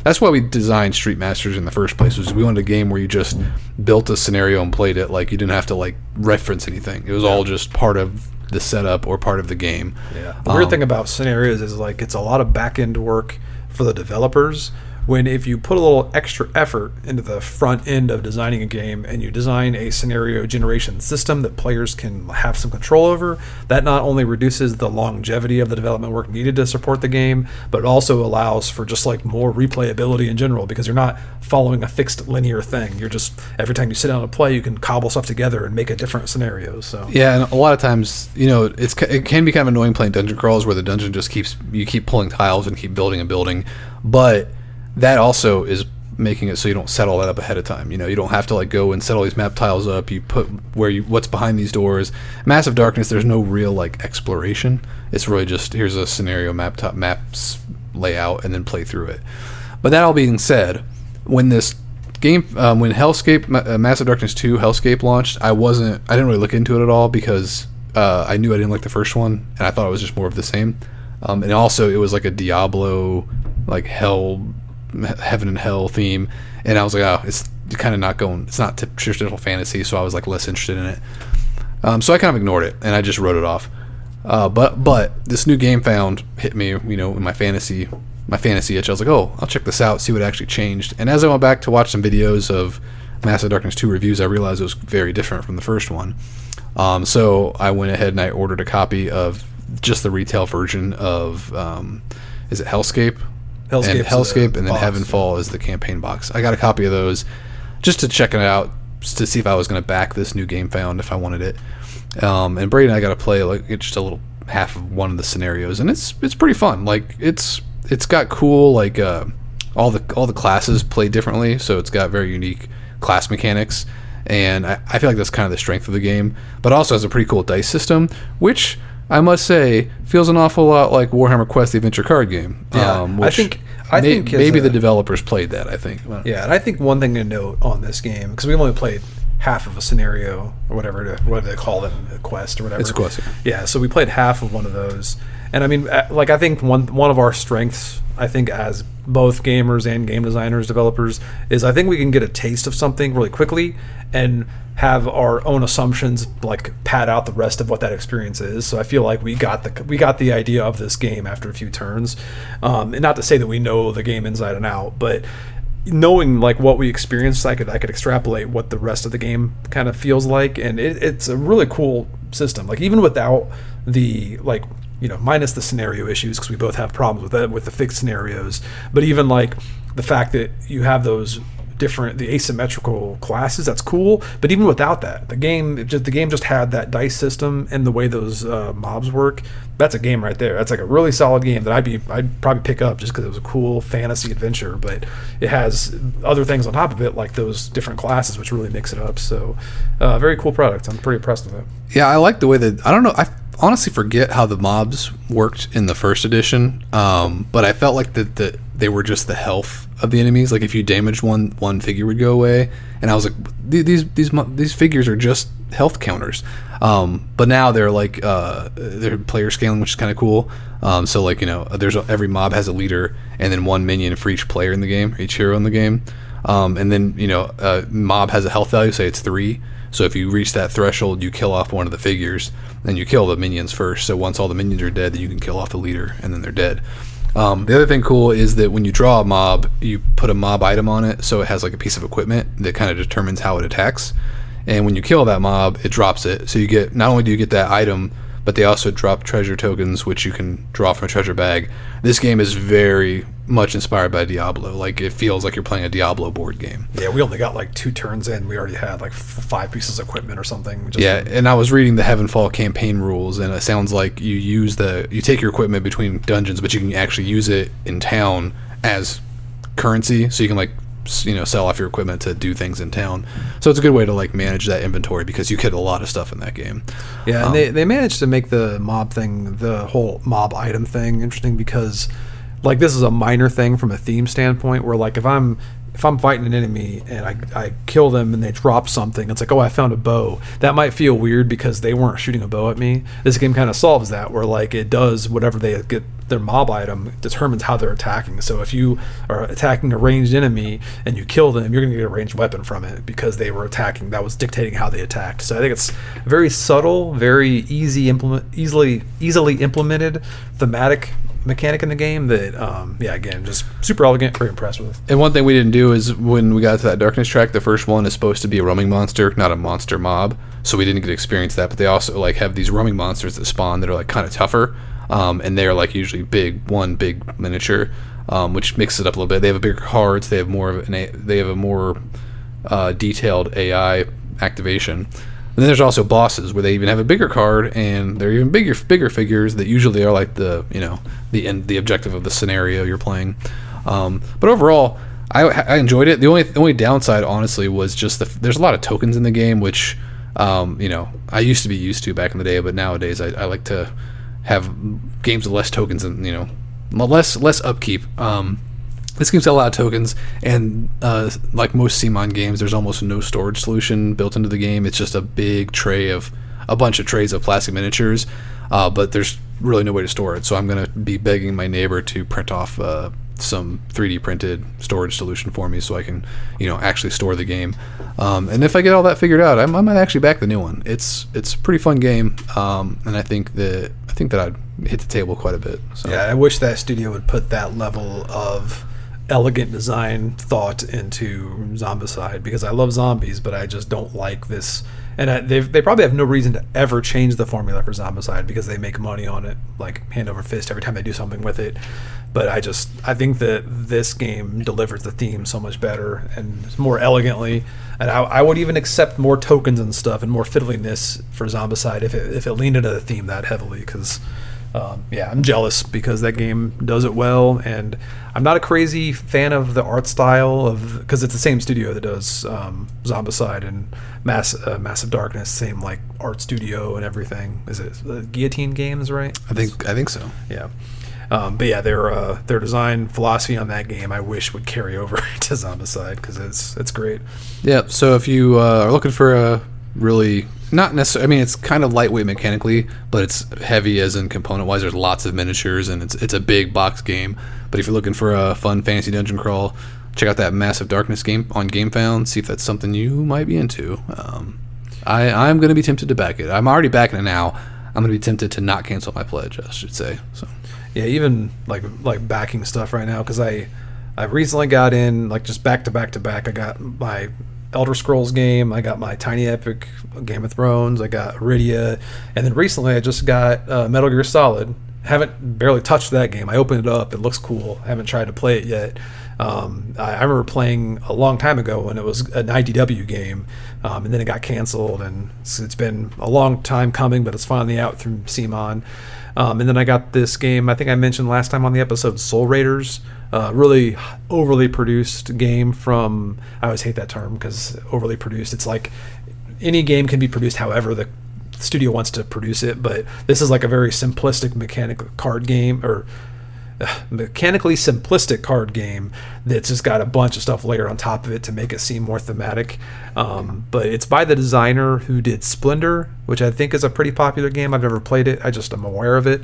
S2: that's why we designed Street Masters in the first place, was we wanted a game where you just built a scenario and played it, you didn't have to reference anything. It was all just part of the setup or part of the game.
S1: Yeah. The weird thing about scenarios is it's a lot of back end work for the developers, when if you put a little extra effort into the front end of designing a game and you design a scenario generation system that players can have some control over, that not only reduces the longevity of the development work needed to support the game, but it also allows for just like more replayability in general, because you're not following a fixed linear thing. You're just, every time you sit down to play, you can cobble stuff together and make a different scenario. So
S2: yeah, and a lot of times, it can be kind of annoying playing dungeon crawls where the dungeon just you keep pulling tiles and keep building and building, but that also is making it so you don't set all that up ahead of time. You don't have to like go and set all these map tiles up. You put what's behind these doors. Massive Darkness, there's no real like exploration. It's really just, here's a scenario maps layout and then play through it. But that all being said, when this game, when Hellscape, Massive Darkness 2 Hellscape launched, I didn't really look into it at all because I knew I didn't like the first one and I thought it was just more of the same. And also it was like a Diablo, like heaven and hell theme, and I was like, oh, it's kind of not going, it's not traditional fantasy, so I was like less interested in it. So I kind of ignored it and I just wrote it off. But this new Game Found hit me, in my fantasy itch. I was like, oh, I'll check this out, see what actually changed. And as I went back to watch some videos of Massive Darkness 2 reviews, I realized it was very different from the first one. So I went ahead and I ordered a copy of just the retail version of, is it Hellscape? Hellscape, and then
S1: box,
S2: Heavenfall is the campaign box. I got a copy of those just to check it out, just to see if I was going to back this new Game Found if I wanted it. And Brady and I got to play like just a little half of one of the scenarios, and it's pretty fun. Like it's got cool like all the classes play differently, so it's got very unique class mechanics, and I feel like that's kind of the strength of the game. But also has a pretty cool dice system, which I must say feels an awful lot like Warhammer Quest: The Adventure Card Game.
S1: Yeah, I think
S2: maybe the developers played that. I think.
S1: Yeah, and I think one thing to note on this game, because we only played half of a scenario or whatever do they call it, a quest or whatever.
S2: It's a quest.
S1: Yeah, so we played half of one of those, and I mean, like I think one of our strengths, I think as both gamers and game designers, developers, is I think we can get a taste of something really quickly and have our own assumptions like pad out the rest of what that experience is. So I feel like we got the idea of this game after a few turns, and not to say that we know the game inside and out, but knowing like what we experienced, I could extrapolate what the rest of the game kind of feels like, and it's a really cool system. Like even without the like, minus the scenario issues, because we both have problems with that, with the fixed scenarios, but even like the fact that you have those the asymmetrical classes, that's cool. But even without that, the game just had that dice system and the way those mobs work. That's a game right there. That's like a really solid game that I'd probably pick up just because it was a cool fantasy adventure. But it has other things on top of it, like those different classes, which really mix it up. So very cool product. I'm pretty impressed with it.
S2: Yeah, I like the way that, I don't know, I honestly forget how the mobs worked in the first edition, but I felt like that they were just the health of the enemies. Like if you damaged one figure would go away, and I was like, these figures are just health counters. But now they're like they're player scaling, which is kind of cool. So like there's every mob has a leader, and then one minion for each player in the game, each hero in the game. And then mob has a health value, say it's 3. So if you reach that threshold, you kill off one of the figures, and you kill the minions first. So once all the minions are dead, then you can kill off the leader, and then they're dead. The other thing cool is that when you draw a mob, you put a mob item on it, so it has like a piece of equipment that kind of determines how it attacks. And when you kill that mob, it drops it. So you get, not only do you get that item, but they also drop treasure tokens, which you can draw from a treasure bag. This game is very much inspired by Diablo. Like it feels like you're playing a Diablo board game.
S1: Yeah, we only got like 2 turns in. We already had like 5 pieces of equipment or something.
S2: And I was reading the Heavenfall campaign rules, and it sounds like you take your equipment between dungeons, but you can actually use it in town as currency. So you can like sell off your equipment to do things in town. So it's a good way to like manage that inventory, because you get a lot of stuff in that game.
S1: Yeah, and they managed to make the mob thing, the whole mob item thing, interesting, because like this is a minor thing from a theme standpoint, where like if I'm fighting an enemy and I kill them and they drop something, it's like, oh, I found a bow. That might feel weird because they weren't shooting a bow at me. This game kind of solves that, where like it does whatever they get, their mob item determines how they're attacking. So if you are attacking a ranged enemy and you kill them, you're going to get a ranged weapon from it because they were attacking. That was dictating how they attacked. So I think it's very subtle, very easily implemented thematic mechanic in the game that, again, just super elegant, very impressed with.
S2: And one thing we didn't do is when we got to that darkness track, the first one is supposed to be a roaming monster, not a monster mob. So we didn't get to experience that. But they also like have these roaming monsters that spawn that are like kind of tougher, and they're like usually big miniature, which mixes it up a little bit. They have a bigger cards. They have a more detailed AI activation. And then there's also bosses where they even have a bigger card, and they're even bigger figures that usually are like the objective of the scenario you're playing. But overall, I enjoyed it. The only downside, honestly, was just there's a lot of tokens in the game, which I used to be used to back in the day, but nowadays I like to have games with less tokens and less upkeep. This game's got a lot of tokens, and like most CMON games, there's almost no storage solution built into the game. It's just a big bunch of trays of plastic miniatures, but there's really no way to store it. So I'm going to be begging my neighbor to print off some 3D printed storage solution for me so I can, actually store the game. And if I get all that figured out, I might actually back the new one. It's a pretty fun game, and I think that I'd hit the table quite a bit. So.
S1: Yeah, I wish that studio would put that level of elegant design thought into Zombicide, because I love zombies, but I just don't like this. And they probably have no reason to ever change the formula for Zombicide because they make money on it like hand over fist every time they do something with it. But I think that this game delivers the theme so much better and more elegantly. And I would even accept more tokens and stuff and more fiddliness for Zombicide if it leaned into the theme that heavily, because I'm jealous because that game does it well, and I'm not a crazy fan of the art style because it's the same studio that does Zombicide and Massive Darkness, same like art studio and everything. Is it Guillotine Games, right?
S2: I think so.
S1: Yeah. But yeah, their design philosophy on that game I wish would carry over to Zombicide because it's great.
S2: Yeah. So if you are looking for a really not necessarily, I mean, it's kind of lightweight mechanically, but it's heavy as in component wise. There's lots of miniatures and it's a big box game. But if you're looking for a fun fantasy dungeon crawl, check out that Massive Darkness game on GameFound. See if that's something you might be into. I'm going to be tempted to back it. I'm already backing it now. I'm going to be tempted to not cancel my pledge, I should say. So.
S1: Yeah, even like backing stuff right now, because I recently got in like just back to back. I got my Elder Scrolls game, I got my Tiny Epic Game of Thrones, I got Arydia, and then recently I just got Metal Gear Solid. Haven't barely touched that game. I opened it up, it looks cool. Haven't tried to play it yet. I remember playing a long time ago when it was an IDW game, and then it got canceled, and it's been a long time coming, but it's finally out through CMON. And then I got this game, I think I mentioned last time on the episode, Soul Raiders. Really overly produced game from, I always hate that term because overly produced, it's like any game can be produced however the studio wants to produce it, but this is like a very simplistic mechanically simplistic card game that's just got a bunch of stuff layered on top of it to make it seem more thematic. But it's by the designer who did Splendor, which I think is a pretty popular game. I've never played it, I just am aware of it.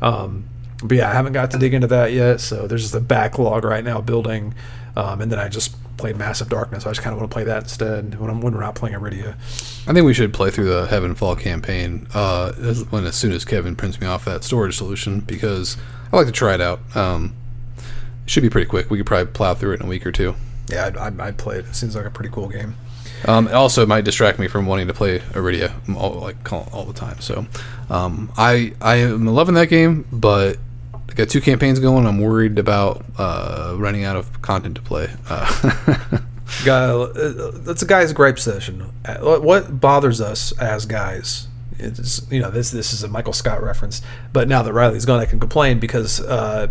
S1: But yeah, I haven't got to dig into that yet, so there's just a backlog right now building. And then I just played Massive Darkness, so I just kind of want to play that instead when we're not playing Arydia. I
S2: think we should play through the Heavenfall campaign as soon as Kevin prints me off that storage solution, because I like to try it out. It should be pretty quick. We could probably plow through it in a week or two.
S1: Yeah, I'd play it. It seems like a pretty cool game.
S2: Also, it might distract me from wanting to play Arydia all the time. So I am loving that game, but I got 2 campaigns going. I'm worried about running out of content to play.
S1: That's a guy's gripe session. What bothers us as guys? It's, this is a Michael Scott reference. But now that Riley's gone, I can complain because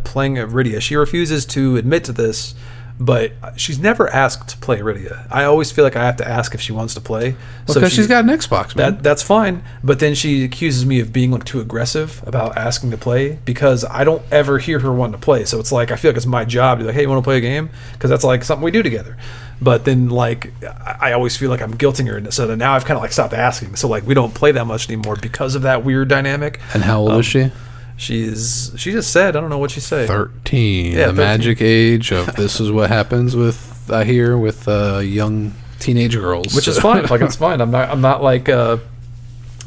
S1: playing Arydia, she refuses to admit to this, but she's never asked to play Arydia. I always feel like I have to ask if she wants to play.
S2: Because she's got an Xbox, man.
S1: That's fine. But then she accuses me of being too aggressive about asking to play because I don't ever hear her wanting to play. So it's like I feel like it's my job to be like, hey, you want to play a game? Because that's like something we do together. But then I always feel like I'm guilting her. So then now I've kind of stopped asking. So we don't play that much anymore because of that weird dynamic.
S2: And how old is she?
S1: She just said, I don't know what she said.
S2: 13.
S1: Yeah,
S2: the 13. Magic age of this is what happens with young teenage girls.
S1: Which is fine. It's fine. I'm not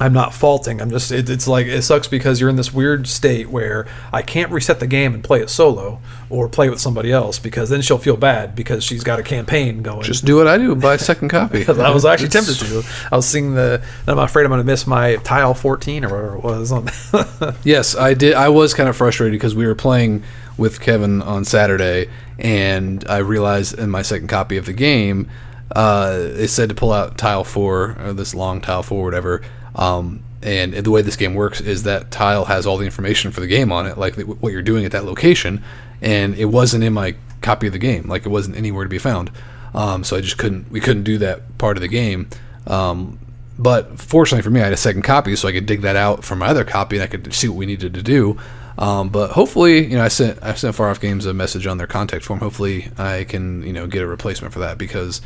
S1: I'm not faulting. I'm just it's like it sucks because you're in this weird state where I can't reset the game and play it solo or play with somebody else because then she'll feel bad because she's got a campaign going.
S2: Just do what I do, buy a second copy.
S1: I was actually tempted to. I was seeing I'm afraid I'm going to miss my tile 14 or whatever it was.
S2: Yes, I did. I was kind of frustrated because we were playing with Kevin on Saturday, and I realized in my second copy of the game, it said to pull out tile 4, or this long tile 4, whatever. And the way this game works is that tile has all the information for the game on it, like what you're doing at that location, and it wasn't in my copy of the game, like it wasn't anywhere to be found. So I just we couldn't do that part of the game. But fortunately for me, I had a second copy, so I could dig that out from my other copy, and I could see what we needed to do. But hopefully, I sent Far Off Games a message on their contact form. Hopefully, I can get a replacement for that because.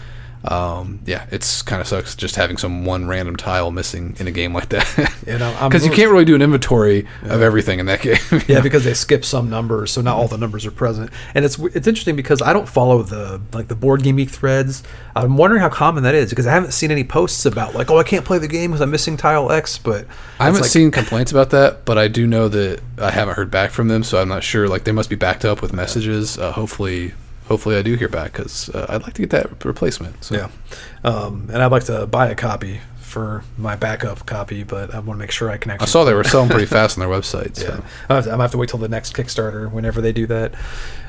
S2: It's kind of sucks just having some one random tile missing in a game like that. Because you can't really do an inventory of everything in that game.
S1: Yeah, because they skip some numbers, so not all the numbers are present. And it's interesting because I don't follow the Board Game Geek threads. I'm wondering how common that is because I haven't seen any posts about I can't play the game because I'm missing tile X. But
S2: I haven't seen complaints about that, but I do know that I haven't heard back from them, so I'm not sure. They must be backed up with messages. Hopefully I do hear back because I'd like to get that replacement. So.
S1: Yeah, and I'd like to buy a copy for my backup copy, but I want to make sure I can actually.
S2: I saw they were selling pretty fast on their website. So.
S1: Yeah, I'm gonna have to wait till the next Kickstarter whenever they do that.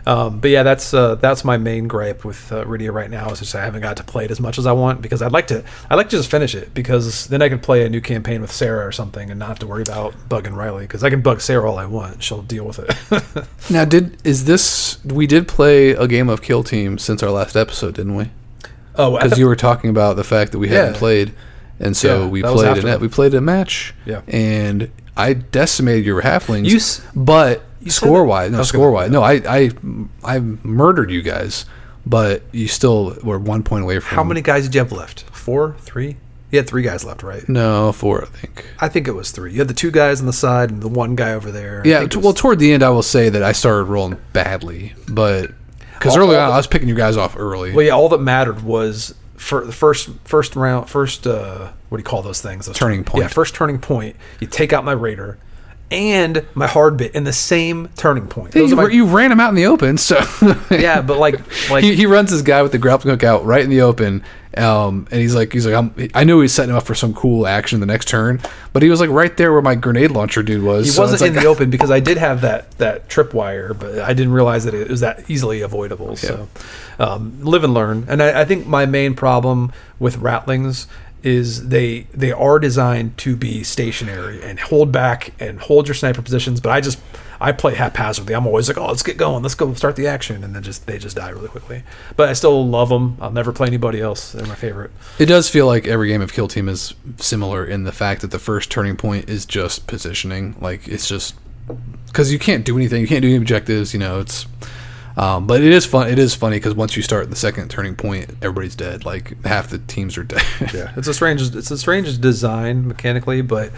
S1: But yeah, that's my main gripe with Arydia right now is just I haven't got to play it as much as I want because I'd like to just finish it because then I can play a new campaign with Sarah or something and not have to worry about bugging Riley because I can bug Sarah all I want, she'll deal with it.
S2: Now, we did play a game of Kill Team since our last episode, didn't we?
S1: Oh,
S2: because you were talking about the fact that we hadn't played, and so we played a match.
S1: Yeah,
S2: and I decimated your halflings. But score-wise, I murdered you guys, but you still were 1 point away from.
S1: How many guys did you have left? 4, 3? You had 3 guys left, right?
S2: No, 4, I think.
S1: I think it was 3. You had the 2 guys on the side and the 1 guy over there.
S2: Yeah, toward the end, I will say that I started rolling badly, but because early on I was picking you guys off early.
S1: Well, yeah, all that mattered was for the first round. What do you call those things?
S2: Turning point.
S1: Yeah, first turning point. You take out my raider and my hard bit in the same turning point.
S2: You ran him out in the open, so
S1: yeah, but
S2: he runs his guy with the grappling hook out right in the open, and he's like I knew he was setting him up for some cool action the next turn, but he was right there where my grenade launcher dude was.
S1: He wasn't in the open because I did have that tripwire, but I didn't realize that it was that easily avoidable. Yeah. So live and learn. And I think my main problem with Ratlings is they are designed to be stationary and hold back and hold your sniper positions, but I play haphazardly. I'm always let's get going, let's go start the action, and then they just die really quickly. But I still love them. I'll never play anybody else. They're my favorite.
S2: It does feel like every game of Kill Team is similar in the fact that the first turning point is just positioning. It's just because you can't do anything, you can't do any objectives. It's. But it is fun. It is funny because once you start the second turning point, everybody's dead. Half the teams are dead.
S1: Yeah, it's a strange design mechanically, but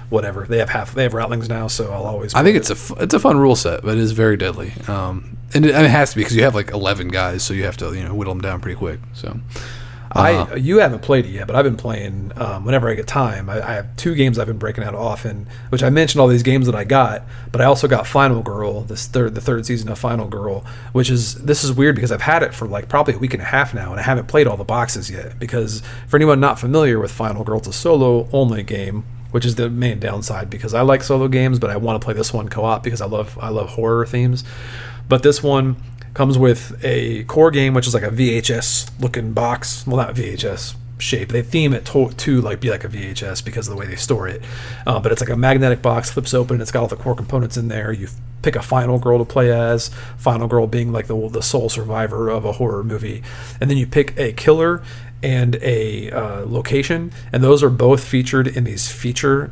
S1: whatever. They have Ratlings now, so I'll always.
S2: I think it's a fun rule set, but it is very deadly. And it has to be because you have 11 guys, so you have to whittle them down pretty quick. So.
S1: You haven't played it yet, but I've been playing whenever I get time. I have 2 games I've been breaking out often, which I mentioned all these games that I got, but I also got Final Girl, the third season of Final Girl, this is weird because I've had it for probably a week and a half now, and I haven't played all the boxes yet. Because for anyone not familiar with Final Girl, it's a solo only game, which is the main downside because I like solo games, but I want to play this one co-op because I love horror themes. But this one comes with a core game, which is like a VHS looking box. Well, not VHS shape. They theme it to be like a VHS because of the way they store it. But it's like a magnetic box, flips open. It's got all the core components in there. You pick a final girl to play as. Final girl being the sole survivor of a horror movie, and then you pick a killer and a location, and those are both featured in these feature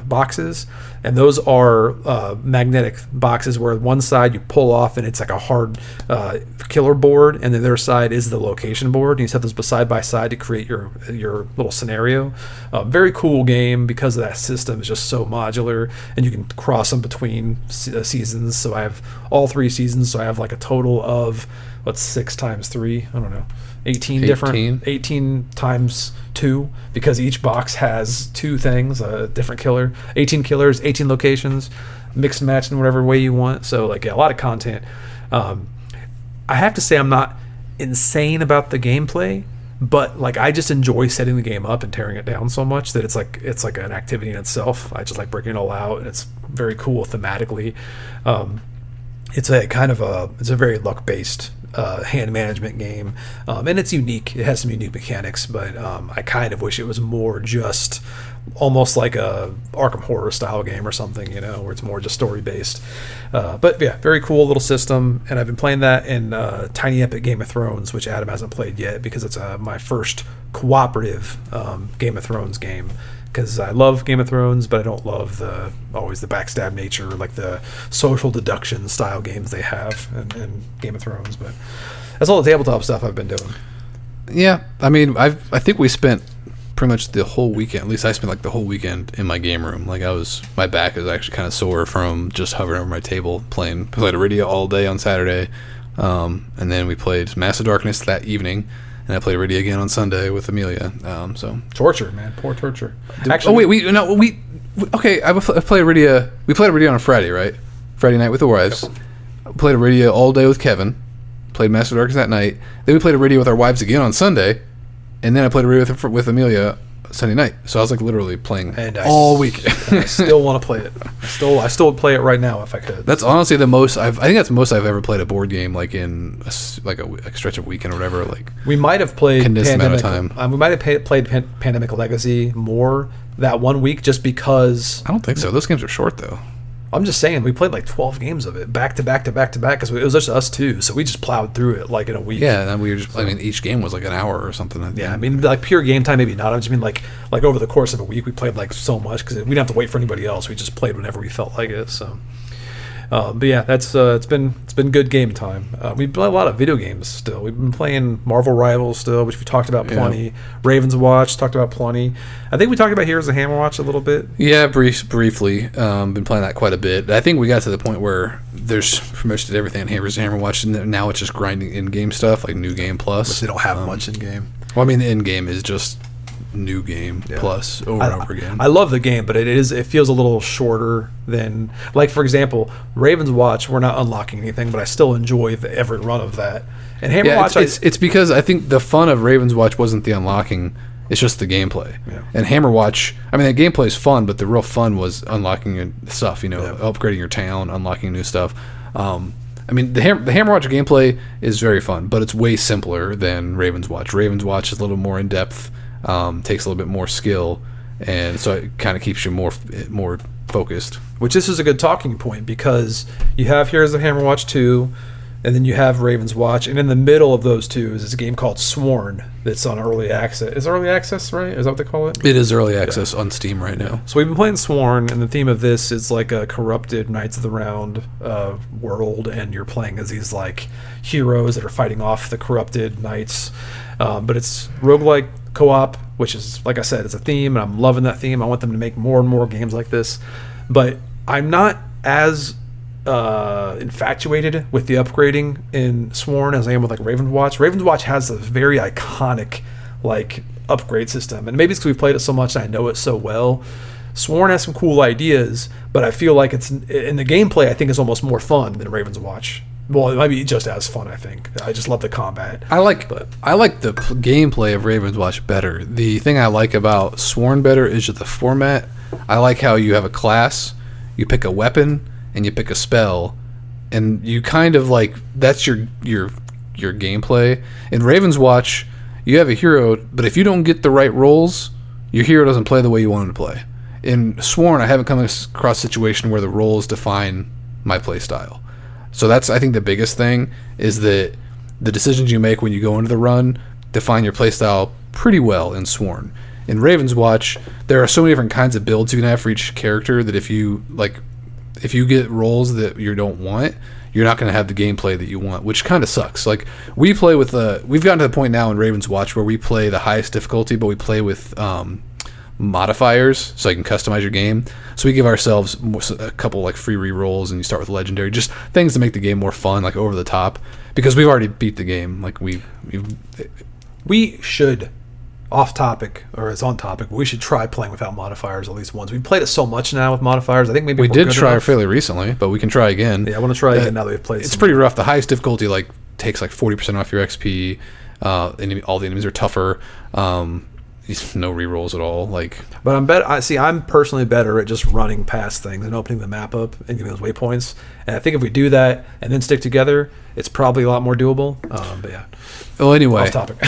S1: boxes. And those are magnetic boxes where one side you pull off and it's like a hard killer board, and the other side is the location board. And you set those side by side to create your little scenario. Very cool game because that system is just so modular, and you can cross them between seasons. So I have all 3 seasons. So I have a total of 6 times 3? I don't know. 18 18 times 2 because each box has 2 things, a different killer, 18 killers, 18 locations, mix and match in whatever way you want. So like a lot of content. I have to say I'm not insane about the gameplay, but like I just enjoy setting the game up and tearing it down so much that it's like an activity in itself. I just like breaking it all out, and it's very cool thematically. It's a very luck based hand management game, and it's unique. It has some unique mechanics, but I kind of wish it was more just almost like a Arkham Horror style game or something, where it's more just story based. But yeah, very cool little system, and I've been playing that in Tiny Epic Game of Thrones, which Adam hasn't played yet because it's my first cooperative Game of Thrones game. Because I love Game of Thrones, but I don't love always the backstab nature, like the social deduction style games they have in Game of Thrones. But that's all the tabletop stuff I've been doing.
S2: Yeah, I mean, I think we spent pretty much the whole weekend. At least I spent like the whole weekend in my game room. Like my back is actually kind of sore from just hovering over my table played Arydia all day on Saturday, and then we played Mass of Darkness that evening. And I played Arydia again on Sunday with Amelia. So
S1: torture, man, poor torture.
S2: Actually, okay. I played Arydia. We played Arydia on a Friday, right? Friday night with the wives. Yep. Played Arydia all day with Kevin. Played Master Darkness that night. Then we played Arydia with our wives again on Sunday, and then I played Arydia with Amelia Sunday night. So I was like literally playing all week.
S1: I still want to play it. I still would play it right now if I could.
S2: That's honestly the most I think that's the most I've ever played a board game, like in a stretch of weekend or whatever. Like
S1: we might have played
S2: condensed
S1: Pandemic,
S2: amount of time.
S1: We might have played Pandemic Legacy more that one week just because.
S2: I don't think so. Those games are short though.
S1: I'm just saying we played like 12 games of it back to back to back to back because it was just us two, so we just plowed through it like in a week.
S2: Yeah, and we were just. I mean, each game was like an hour or something.
S1: Yeah, I mean, like pure game time, maybe not. I just mean like over the course of a week, we played like so much because we didn't have to wait for anybody else. We just played whenever we felt like it. So, but yeah, that's it's been good game time. We play a lot of video games still. We've been playing Marvel Rivals still, which we talked about plenty.
S2: Yeah.
S1: Ravens Watch talked about plenty. I think we talked about Heroes of Hammer Watch a little bit.
S2: Yeah, briefly. Been playing that quite a bit. I think we got to the point where there's promotion to everything in Heroes of Hammer Watch, and now it's just grinding in-game stuff, like New Game Plus.
S1: Which they don't have much in-game.
S2: Well, I mean, the in-game is just New Game Plus over and over again.
S1: I love the game, but it feels a little shorter than, like, for example, Ravens Watch, we're not unlocking anything, but I still enjoy every run of that. And Hammer Watch...
S2: It's because I think the fun of Ravens Watch wasn't the unlocking... It's just the gameplay. Yeah. And Hammer Watch, I mean, the gameplay is fun, but the real fun was unlocking stuff, upgrading your town, unlocking new stuff. I mean, the Hammer Watch gameplay is very fun, but it's way simpler than Ravens Watch. Ravens Watch is a little more in-depth, takes a little bit more skill, and so it kind of keeps you more focused.
S1: Which this is a good talking point, because you have Here's the Hammer Watch 2, and then you have Ravens Watch, and in the middle of those two is a game called Sworn that's on early access. Is early access right? Is that what they call it?
S2: It is early access on Steam right now.
S1: So we've been playing Sworn, and the theme of this is like a corrupted Knights of the Round world, and you're playing as these like heroes that are fighting off the corrupted knights. But it's roguelike co-op, which is, like I said, it's a theme, and I'm loving that theme. I want them to make more and more games like this. But I'm not as infatuated with the upgrading in Sworn as I am with like Ravens Watch. Ravens Watch has a very iconic like upgrade system, and maybe it's because we've played it so much and I know it so well. Sworn has some cool ideas, but I feel like it's in the gameplay. I think is almost more fun than Ravens Watch. Well, it might be just as fun. I think I just love the combat.
S2: I like the gameplay of Ravens Watch better. The thing I like about Sworn better is just the format. I like how you have a class, you pick a weapon, and you pick a spell, and you kind of like that's your gameplay. In Ravens Watch, you have a hero, but if you don't get the right rolls, your hero doesn't play the way you want him to play. In Sworn, I haven't come across a situation where the roles define my play style. So that's, I think, the biggest thing is that the decisions you make when you go into the run define your play style pretty well in Sworn. In Ravens Watch, there are so many different kinds of builds you can have for each character that if you get roles that you don't want, you're not going to have the gameplay that you want, which kind of sucks. Like we've gotten to the point now in Ravens Watch where we play the highest difficulty, but we play with modifiers so you can customize your game. So we give ourselves a couple like free re-rolls, and you start with legendary, just things to make the game more fun, like over the top, because we've already beat the game. Like we should
S1: off topic, or it's on topic, but we should try playing without modifiers at least once. We've played it so much now with modifiers. I think maybe
S2: We
S1: we're
S2: did
S1: good
S2: try
S1: enough.
S2: fairly recently, but we can try again.
S1: Yeah, I want to try again now that we've played.
S2: It's pretty rough. The highest difficulty like takes like 40% off your XP. All the enemies are tougher. No rerolls at all. Like,
S1: But I'm personally better at just running past things and opening the map up and giving those waypoints. And I think if we do that and then stick together, it's probably a lot more doable. But yeah.
S2: well, anyway,
S1: Off topic.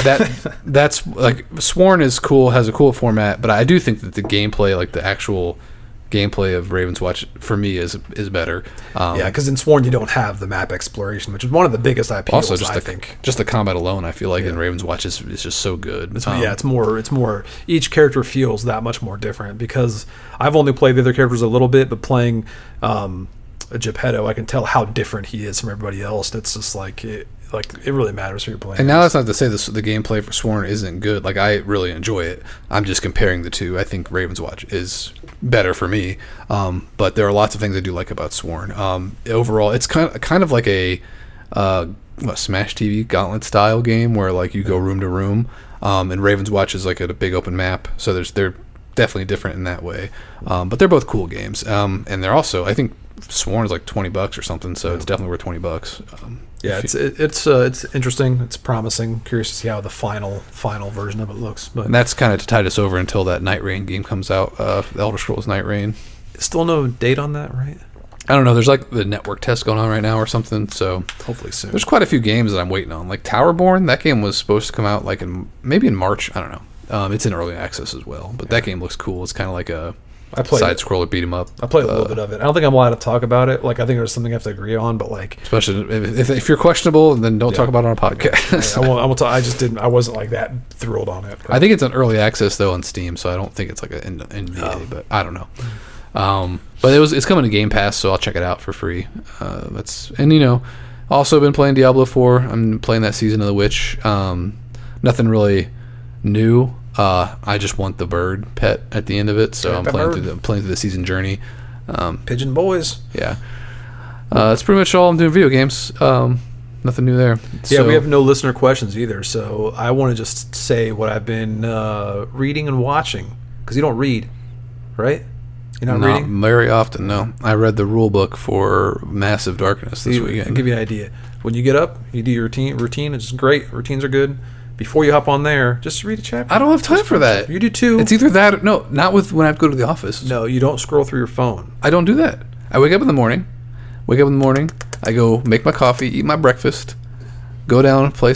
S2: that's like Sworn is cool, has a cool format, but I do think that the gameplay, like the actual gameplay of Raven's Watch, for me is better.
S1: Yeah, because in Sworn you don't have the map exploration, which is one of the biggest appeals.
S2: Also,
S1: I think.
S2: just the combat alone, I feel like in Raven's Watch is just so good.
S1: It's more. Each character feels that much more different because I've only played the other characters a little bit, but playing Geppetto, I can tell how different he is from everybody else. It's just like it really matters who you're playing.
S2: And now that's not to say the gameplay for Sworn isn't good. Like, I really enjoy it. I'm just comparing the two. I think Raven's Watch is better for me, but there are lots of things I do like about Sworn. Overall, it's kind of like a Smash TV Gauntlet style game where like you go room to room, and Raven's Watch is like at a big open map, so they're definitely different in that way. But they're both cool games, and they're also, I think Sworn is like $20 or something, so it's definitely worth $20.
S1: Yeah, it's interesting. It's promising. Curious to see how the final version of it looks. But
S2: And that's kind of to tide us over until that Night Rain game comes out, the Elder Scrolls Night Rain.
S1: still no date on that, right?
S2: I don't know. There's like the network test going on right now or something. So
S1: Hopefully soon.
S2: there's quite a few games that I'm waiting on. Like Towerborn, that game was supposed to come out like maybe in March. I don't know. It's in early access as well, but that game looks cool. It's kind of like a side scroller beat 'em up.
S1: I played a little bit of it. I don't think I'm allowed to talk about it. Like, I think there's something I have to agree on, but like,
S2: Especially if you're questionable, then don't talk about it on a podcast.
S1: I won't I just didn't. I wasn't like that thrilled on it.
S2: I think it's an early access though on Steam, so I don't think it's like an NDA, but I don't know. But it's coming to Game Pass, so I'll check it out for free. Also been playing Diablo 4. I'm playing that Season of the Witch. Nothing really new. I just want the bird pet at the end of it, so I'm playing through the season journey.
S1: Pigeon Boys.
S2: Yeah, that's pretty much all I'm doing. Video games. Nothing new there.
S1: Yeah, we have no listener questions either, so I want to just say what I've been reading and watching, because you don't read, right? You're not reading?
S2: Very often, no. I read the rule book for Massive Darkness this weekend.
S1: I'll give you an idea. When you get up, you do your routine. It's great. Routines are good. Before you hop on there, just read a chapter.
S2: I don't have time for that.
S1: You do too.
S2: It's either that or no, not with when I have to go to the office.
S1: No, you don't scroll through your phone.
S2: I don't do that. I wake up in the morning. I go make my coffee, eat my breakfast, go down, play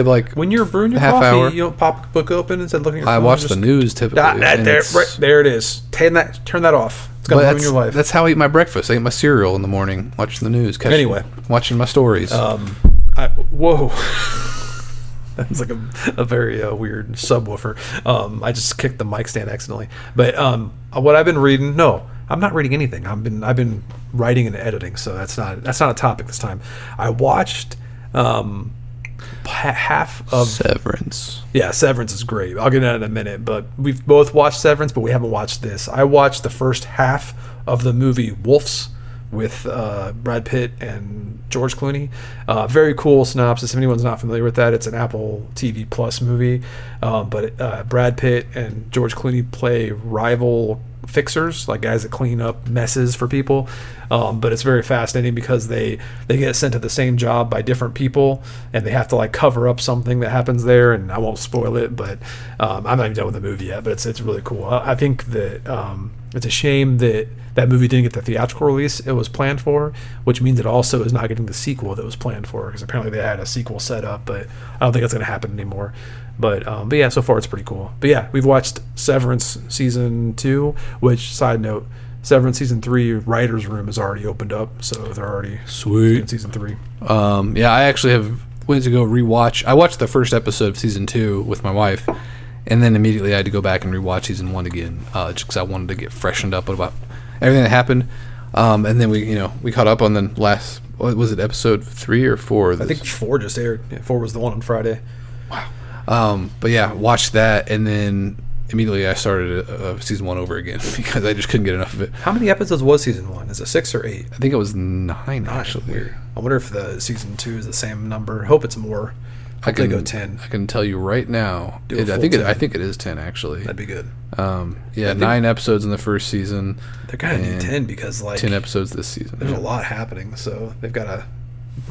S2: like
S1: When you're brewing your
S2: half
S1: coffee,
S2: hour.
S1: you don't pop a book open and look at your phone.
S2: I watch the
S1: just-
S2: news typically.
S1: There it is. Turn that off. It's gonna ruin your life.
S2: That's how I eat my breakfast. I eat my cereal in the morning, watching the news.
S1: Anyway.
S2: Watching my stories.
S1: Whoa. That's like a very weird subwoofer. I just kicked the mic stand accidentally. But what I've been reading, no, I'm not reading anything. I've been writing and editing, so that's not a topic this time. I watched half of
S2: Severance.
S1: Yeah, Severance is great. I'll get into that in a minute, but we've both watched Severance, but we haven't watched this. I watched the first half of the movie Wolves with Brad Pitt and George Clooney. Very cool synopsis. If anyone's not familiar with that, it's an Apple TV Plus movie. But Brad Pitt and George Clooney play rival fixers, like guys that clean up messes for people. But it's very fascinating because they get sent to the same job by different people, and they have to like cover up something that happens there. And I won't spoil it, but I'm not even done with the movie yet. But it's really cool. I think that it's a shame that movie didn't get the theatrical release it was planned for, which means it also is not getting the sequel that was planned for, because apparently they had a sequel set up, but I don't think it's going to happen anymore. But yeah, so far it's pretty cool. But yeah, we've watched Severance Season 2, which, side note, Severance Season 3 writer's room is already opened up, so they're already
S2: Sweet.
S1: in Season 3.
S2: Yeah, I actually went to go rewatch. I watched the first episode of Season 2 with my wife, and then immediately I had to go back and rewatch Season 1 again, just because I wanted to get freshened up about everything that happened. And then we caught up on the last, what was it, episode 3 or 4?
S1: I think 4 just aired. Yeah, 4 was the one on Friday.
S2: But yeah, watched that, and then immediately I started Season 1 over again because I just couldn't get enough of it.
S1: How many episodes was Season 1? Is it 6 or 8?
S2: I think it was 9 actually.
S1: Weird. I wonder if the Season 2 is the same number. Hope it's more. I could go 10.
S2: I can tell you right now.
S1: Do a full
S2: I think
S1: 10.
S2: it is 10 actually.
S1: That'd be good.
S2: Yeah, 9 episodes in the first season.
S1: They're gonna do 10 because
S2: 10 episodes this season.
S1: There's a lot happening, so they've got to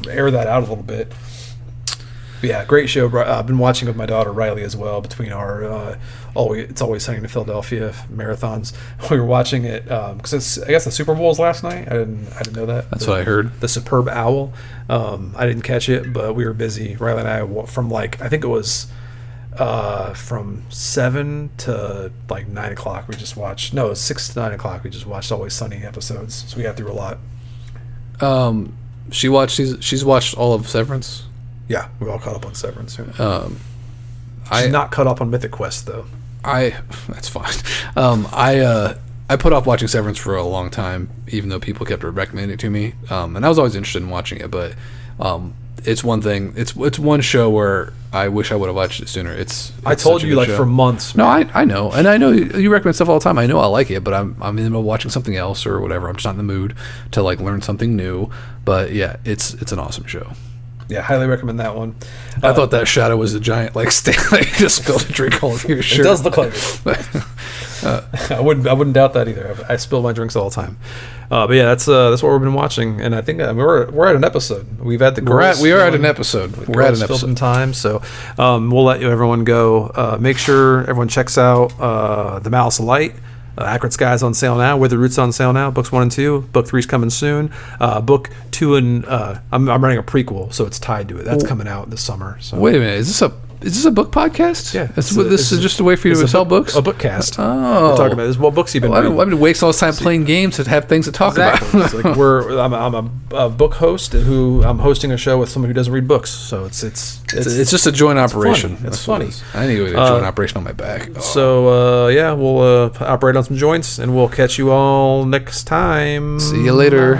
S1: air that out a little bit. But yeah, great show. I've been watching with my daughter Riley as well. Between our It's Always Sunny in Philadelphia marathons, we were watching it because I guess the Super Bowl was last night. I didn't know that.
S2: That's what I heard.
S1: The Superb Owl. I didn't catch it, but we were busy. Riley and I from I think it was from 7 to 9 o'clock. We just watched. No, it was 6 to 9 o'clock. We just watched Always Sunny episodes. So we got through a lot.
S2: She's watched all of Severance.
S1: Yeah, we're all caught up on Severance.
S2: Yeah.
S1: She's not caught up on Mythic Quest though.
S2: That's fine. I put off watching Severance for a long time, even though people kept recommending it to me. And I was always interested in watching it, but it's one thing. It's one show where I wish I would have watched it sooner.
S1: I told you for months.
S2: No, I know, and I know you recommend stuff all the time. I know I like it, but I'm in the middle of watching something else or whatever. I'm just not in the mood to learn something new. But yeah, it's an awesome show.
S1: Yeah, highly recommend that one.
S2: I thought that shadow was a giant Stanley just spilled a drink all over your shirt.
S1: It does look like it. I wouldn't doubt that either. I spill my drinks all the time. But yeah, that's what we've been watching, and I think we're at an episode. We've had the girls.
S2: We are at an episode. We're at an episode.
S1: Filled in time, so we'll let everyone go. Make sure everyone checks out The Malice of Light. Accurate Sky's on sale now. Where the Roots on sale now. Books 1 and 2. Book 3's coming soon. Book 2 and I'm writing a prequel, so it's tied to it. That's coming out this summer. So.
S2: Wait a minute. Is this a book podcast?
S1: Yeah.
S2: This is just a way for you to sell books?
S1: A bookcast.
S2: Oh.
S1: We're talking about this. What books you've been reading?
S2: I've been wasting all this time playing games to have things to talk about.
S1: It's I'm a book host who I'm hosting a show with someone who doesn't read books. So it's
S2: just a joint operation.
S1: It's funny.
S2: I need a joint operation on my back. Oh.
S1: So yeah, we'll operate on some joints, and we'll catch you all next time.
S2: See you later.